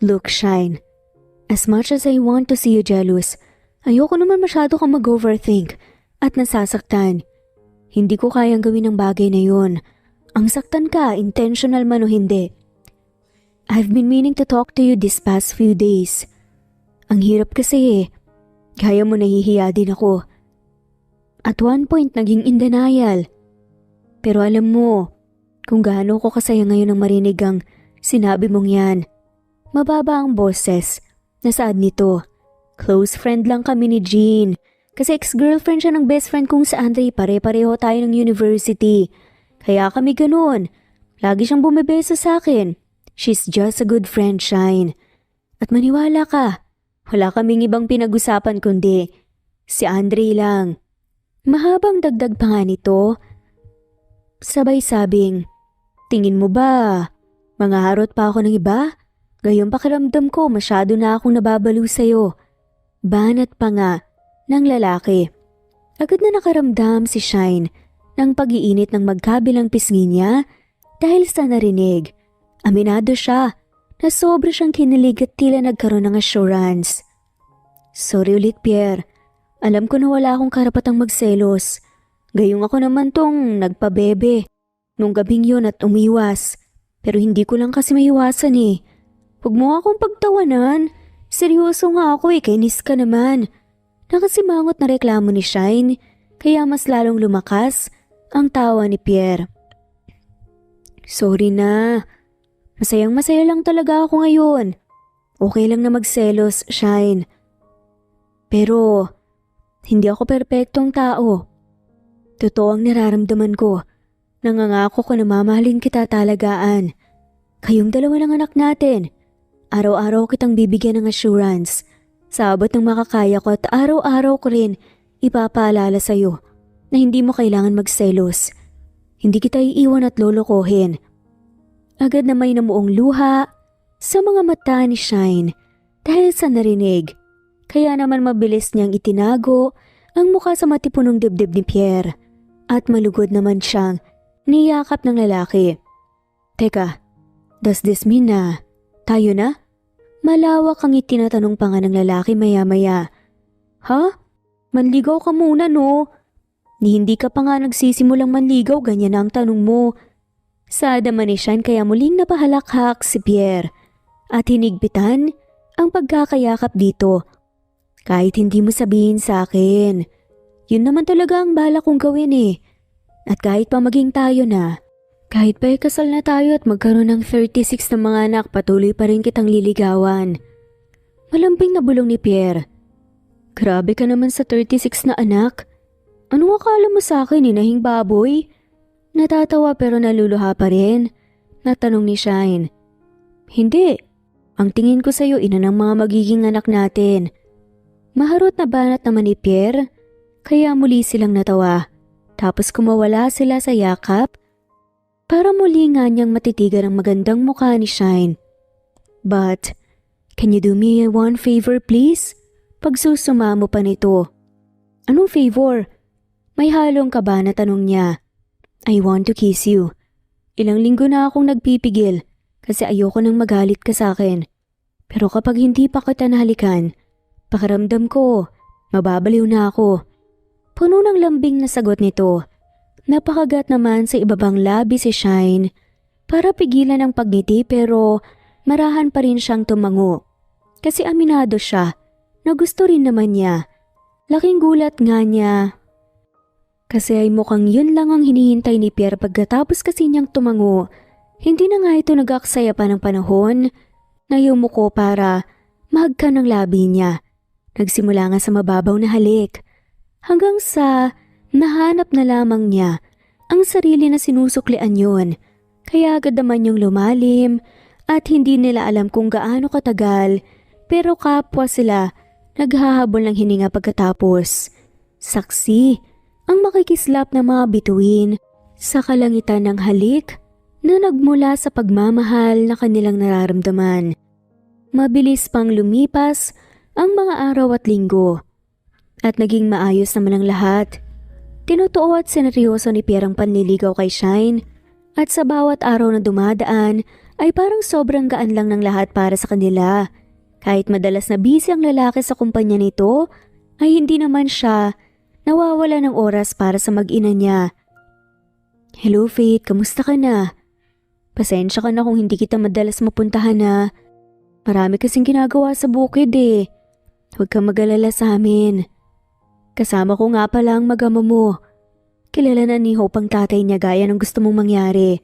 Look, Shine, as much as I want to see you jealous, ayoko naman masyado kang mag-overthink at nasasaktan. Hindi ko kayang gawin ang bagay na yun. Ang saktan ka, intentional man o hindi. I've been meaning to talk to you this past few days. Ang hirap kasi eh. Gaya mo nahihiya din ako. At one point naging in denial. Pero alam mo, kung gaano ko kasaya ngayon ang marinig ang sinabi mong yan. Mababa ang boses na saad nito. Close friend lang kami ni Jean. Kasi ex-girlfriend siya ng best friend kong si Andre. Pare-pareho tayo ng university. Kaya kami ganun. Lagi siyang bumibeso sa akin. She's just a good friend, Shine. At maniwala ka, wala kaming ibang pinag-usapan kundi si Andre lang. Mahabang dagdag pa nga nito. Sabay sabing, tingin mo ba, mangaharot pa ako ng iba? Gayong pakiramdam ko masyado na akong nababaliw sa'yo. Banat pa nga ng lalaki. Agad na nakaramdam si Shine ng pag-iinit ng magkabilang pisngi niya dahil sa narinig. Aminado siya na sobra siyang kinilig at tila nagkaroon ng assurance. Sorry ulit, Pierre. Alam ko na wala akong karapatang magselos. Gayong ako naman tong nagpabebe nung gabing yun at umiwas. Pero hindi ko lang kasi maiwasan eh. Huwag mo akong pagtawanan. Seryoso nga ako eh, kainis ka naman. Nakasimangot na reklamo ni Shine, kaya mas lalong lumakas ang tawa ni Pierre. Sorry na. Masayang-masaya lang talaga ako ngayon. Okay lang na magselos, Shine. Pero, hindi ako perpektong tao. Totoo ang nararamdaman ko. Nangangako ko na mamahalin kita talagaan. Kayong dalawa ng anak natin. Araw-araw kitang bibigyan ng assurance. Sa abot ng makakaya ko at araw-araw ko rin ipapaalala sa'yo na hindi mo kailangan magselos. Hindi kita iiwan at lolokohin. Agad na may namuong luha sa mga mata ni Shine dahil sa narinig. Kaya naman mabilis niyang itinago ang mukha sa matipunong dibdib ni Pierre at malugod naman siyang niyakap ng lalaki. Teka, does this mean na tayo na? Malawak ang itinatanong pa nga ng lalaki maya-maya. Ha? Manligaw ka muna no? Ni hindi ka pa nga nagsisimulang manligaw, ganyan na ang tanong mo. Sa adaman ni Shine kaya muling napahalakhak si Pierre at hinigpitan ang pagkakayakap dito. Kahit hindi mo sabihin sa akin, yun naman talaga ang bala kong gawin eh. At kahit pa maging tayo na, kahit pa ikasal na tayo at magkaroon ng 36 na mga anak, patuloy pa rin kitang liligawan. Malambing na bulong ni Pierre. Grabe ka naman sa 36 na anak. Anong akala mo sa akin, inahing baboy? Natatawa pero naluluha pa rin. Natanong ni Shine. Hindi. Ang tingin ko sa'yo, ina ng mga magiging anak natin. Maharot na banat naman ni Pierre, kaya muli silang natawa. Tapos kumawala sila sa yakap, para muli nga niyang matitigan ang magandang mukha ni Shine. But, can you do me one favor please? Pagsusuma mo pa nito. Anong favor? May halong kaba na tanong niya. I want to kiss you. Ilang linggo na akong nagpipigil kasi ayoko nang magalit ka sa akin. Pero kapag hindi pa kita nahalikan, pakiramdam ko, mababaliw na ako. Puno ng lambing na sagot nito. Napakagat naman sa ibabang labi si Shine para pigilan ang pagngiti pero marahan pa rin siyang tumango. Kasi aminado siya na gusto rin naman niya. Laking gulat nga niya. Kasi ay mukhang yun lang ang hinihintay ni Pierre pagkatapos kasi niyang tumango. Hindi na nga ito nag-aksaya pa ng panahon na yumuko para mahagkan ng labi niya. Nagsimula nga sa mababaw na halik hanggang sa nahanap na lamang niya ang sarili na sinusuklian yun. Kaya agad naman yung lumalim at hindi nila alam kung gaano katagal pero kapwa sila naghahabol ng hininga pagkatapos. Saksi ang makikislap na mga bituin sa kalangitan ng halik na nagmula sa pagmamahal na kanilang nararamdaman. Mabilis pang lumipas ang mga araw at linggo at naging maayos naman ang lahat. Tinutuo at seneryoso ni Pierre ang panliligaw kay Shine at sa bawat araw na dumadaan ay parang sobrang gaan lang ng lahat para sa kanila. Kahit madalas na busy ang lalaki sa kumpanya nito, ay hindi naman siya nawawala ng oras para sa mag-ina niya. Hello Faith, kamusta ka na? Pasensya ka na kung hindi kita madalas mapuntahan na. Marami kasing ginagawa sa bukid eh. Huwag kang mag-alala sa amin. Kasama ko nga pala ang mag-ama mo. Kilala na ni Hope ang tatay niya gaya ng gusto mong mangyari.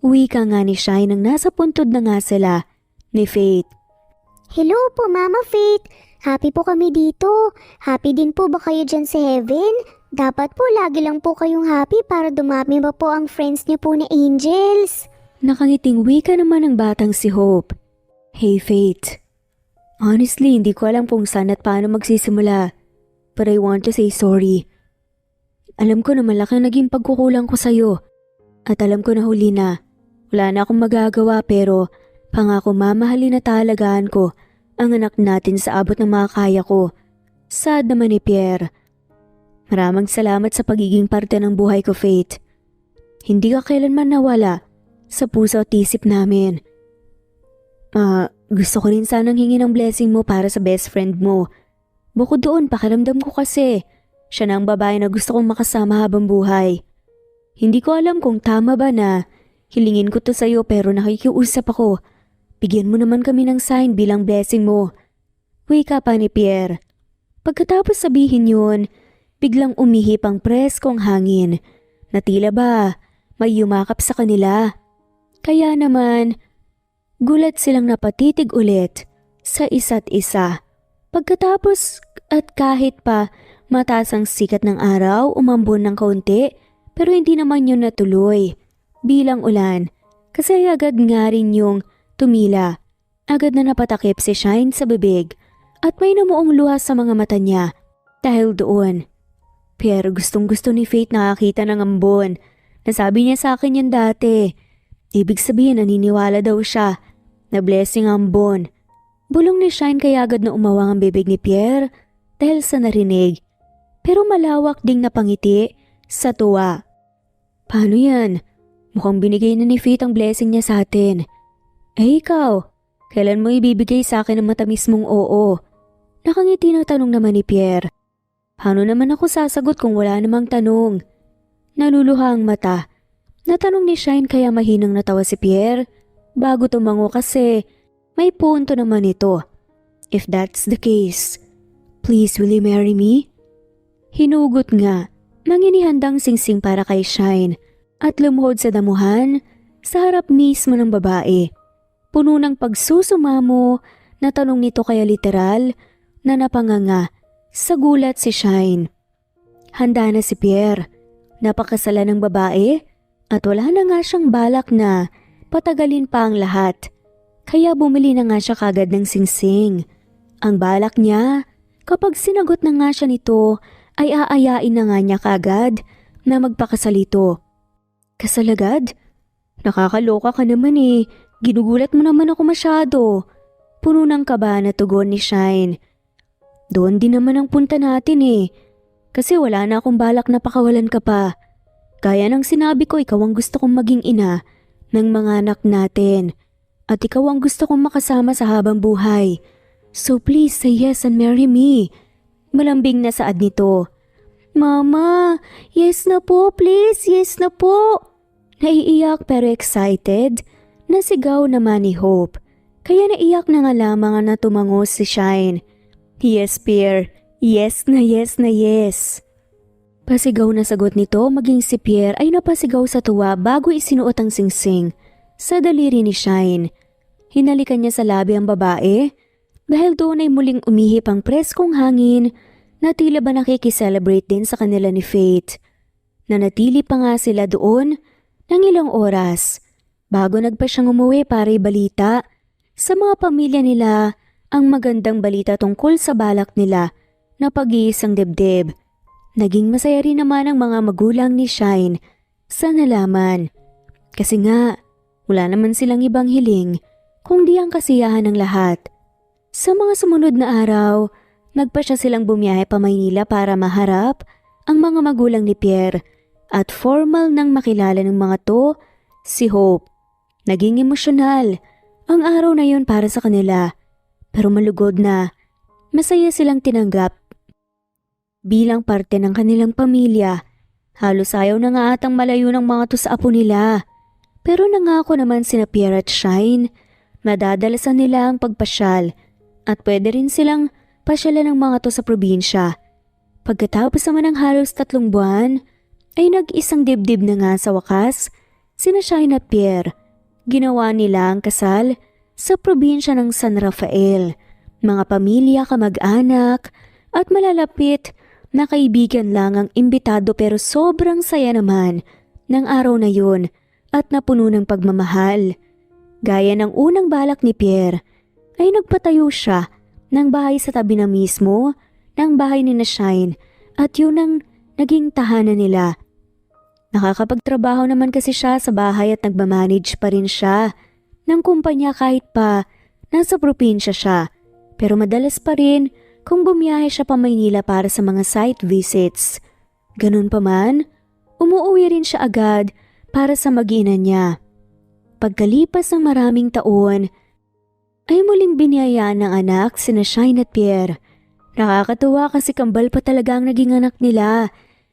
Uwi ka nga ni Shine nang nasa puntod na nga sila ni Faith. Hello po, Mama Faith. Happy po kami dito. Happy din po ba kayo dyan sa heaven? Dapat po lagi lang po kayong happy para dumami ba po ang friends niyo po na angels. Nakangiting wika naman ng batang si Hope. Hey Faith. Honestly, hindi ko alam kung saan at paano magsisimula. But I want to say sorry. Alam ko na malaki ang naging pagkukulang ko sa'yo. At alam ko na huli na. Wala na akong magagawa pero pangako mamahalin na talagaan ko ang anak natin sa abot ng mga kaya ko. Sad naman ni Pierre. Maraming salamat sa pagiging parte ng buhay ko, Faith. Hindi ka kailanman nawala sa puso at isip namin. Gusto ko rin sanang hingi ng blessing mo para sa best friend mo. Bukod doon, pakiramdam ko kasi siya na ang babae na gusto kong makasama habang buhay. Hindi ko alam kung tama ba na hilingin ko to sa'yo pero nakikiusap ako. Bigyan mo naman kami ng sign bilang blessing mo. Wika pa ni Pierre. Pagkatapos sabihin yun, biglang umihip ang preskong hangin na tila ba may yumakap sa kanila. Kaya naman, gulat silang napatitig ulit sa isa't isa. Pagkatapos at kahit pa mataas ang sikat ng araw, umambon ng kaunti pero hindi naman yun natuloy. Bilang ulan, Kasi agad nga rin yung tumila. Agad na napatakip si Shine sa bibig at may namuong luha sa mga mata niya dahil doon. Pero gustong gusto ni Faith nakakita ng ambon. Nasabi niya sa akin yan dati. Ibig sabihin naniniwala daw siya na blessing ang ambon. Bulong ni Shine kaya agad na umawang ang bibig ni Pierre dahil sa narinig. Pero malawak ding napangiti sa tuwa. Paano yan? Mukhang binigay na ni Faith ang blessing niya sa atin. Eh ikaw, kailan mo ibibigay sa akin ang matamis mong oo? Nakangiti na tanong naman ni Pierre. Paano naman ako sasagot kung wala namang tanong? Naluluha ang mata. Natanong ni Shine kaya mahinang natawa si Pierre bago tumango kasi may punto naman ito. If that's the case, please will you marry me? Hinugot nga ng inihandang singsing para kay Shine at lumuhod sa damuhan sa harap mismo ng babae. Puno ng pagsusumamo na tanong nito kaya literal na napanganga sa gulat si Shine. Handa na si Pierre. Napakasalan ng babae at wala na nga siyang balak na patagalin pa ang lahat. Kaya bumili na nga siya kagad ng singsing. Ang balak niya, kapag sinagot na nga siya nito, ay aayain na nga niya kagad na magpakasalito. Kasal agad? Nakakaloka ka naman eh. Ginugulat mo naman ako masyado. Puno ng kaba na tugon ni Shine. Doon din naman ang punta natin eh. Kasi wala na akong balak na pakawalan ka pa. Gaya ng sinabi ko, ikaw ang gusto kong maging ina ng mga anak natin. At ikaw ang gusto kong makasama sa habang buhay. So please say yes and marry me. Malambing na saad nito. Mama, yes na po please, yes na po. Naiiyak pero excited. Nasigaw naman ni Hope. Kaya naiyak na nga lamang na tumango si Shine. Yes, Pierre. Yes na yes na yes. Pasigaw na sagot nito maging si Pierre ay napasigaw sa tuwa bago isinuot ang singsing sa daliri ni Shine. Hinalikan niya sa labi ang babae dahil doon ay muling umihip ang preskong hangin na tila ba nakikiselebrate din sa kanila ni Faith. Nanatili pa nga sila doon ng ilang oras bago nagpa siyang umuwi para ibalita sa mga pamilya nila ang magandang balita tungkol sa balak nila na pag-iisang dibdib. Naging masaya rin naman ang mga magulang ni Shine sa nalaman. Kasi nga, wala naman silang ibang hiling kundi ang kasiyahan ng lahat. Sa mga sumunod na araw, nagpa siya silang bumiyahe pa Maynila para maharap ang mga magulang ni Pierre at formal nang makilala ng mga to si Hope. Naging emosyonal ang araw na yun para sa kanila pero malugod na masaya silang tinanggap bilang parte ng kanilang pamilya. Halos ayaw na nga atang malayo ng mga to sa apo nila. Pero nangako naman sina Pierre at Shine na dadalasan nila ang pagpasyal at pwede rin silang pasyalan ng mga to sa probinsya. Pagkatapos naman ng halos 3 buwan, ay nag-isang dibdib na nga sa wakas sina Shine at Pierre. Ginawa nila ang kasal sa probinsya ng San Rafael. Mga pamilya, kamag-anak at malalapit na kaibigan lang ang imbitado pero sobrang saya naman ng araw na yun at napuno ng pagmamahal. Gaya ng unang balak ni Pierre, ay nagpatayo siya ng bahay sa tabi na mismo ng bahay ni Shine at yun ang naging tahanan nila. Nakakapagtrabaho naman kasi siya sa bahay at nagmamanage pa rin siya ng kumpanya kahit pa nasa probinsya siya. Pero madalas pa rin kung bumiyahe siya pa Maynila para sa mga site visits. Ganun pa man, umuwi rin siya agad para sa mag-ina niya. Pagkalipas ng maraming taon, ay muling biniyayaan ng anak sina Shine at Pierre. Nakakatuwa kasi kambal pa talaga ang naging anak nila.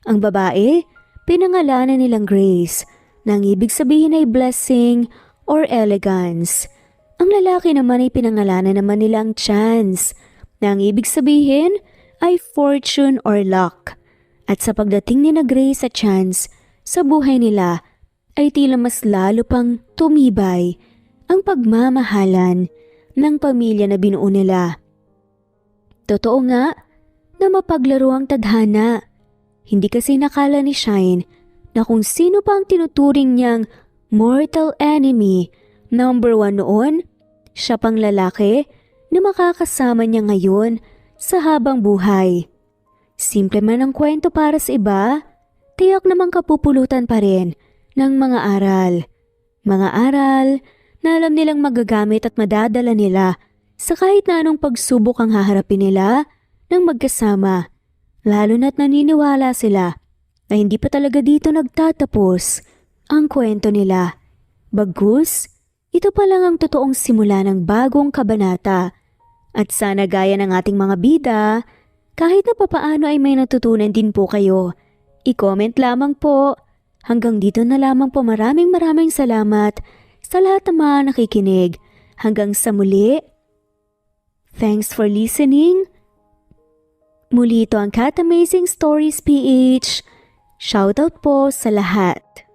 Ang babae, pinangalanan nilang Grace, na ang ibig sabihin ay blessing or elegance. Ang lalaki naman ay pinangalanan naman nilang Chance, na ang ibig sabihin ay fortune or luck. At sa pagdating ni na Grace at Chance sa buhay nila, ay tila mas lalo pang tumibay ang pagmamahalan ng pamilya na binuo nila. Totoo nga na mapaglaro ang tadhana. Hindi kasi nakala ni Shine na kung sino pa ang tinuturing niyang mortal enemy, number 1 noon, siya pang lalaki na makakasama niya ngayon sa habang buhay. Simple man ang kwento para sa iba, tiyak namang kapupulutan pa rin ng mga aral. Mga aral na alam nilang magagamit at madadala nila sa kahit na anong pagsubok ang haharapin nila ng magkasama. Lalo na't naniniwala sila na hindi pa talaga dito nagtatapos ang kwento nila. Bagkus, ito pa lang ang totoong simula ng bagong kabanata. At sana gaya ng ating mga bida, kahit na papaano ay may natutunan din po kayo. I-comment lamang po. Hanggang dito na lamang po, maraming salamat sa lahat ng mga nakikinig. Hanggang sa muli. Thanks for listening. Muli ito ang Cat Amazing Stories PH. Shoutout po sa lahat.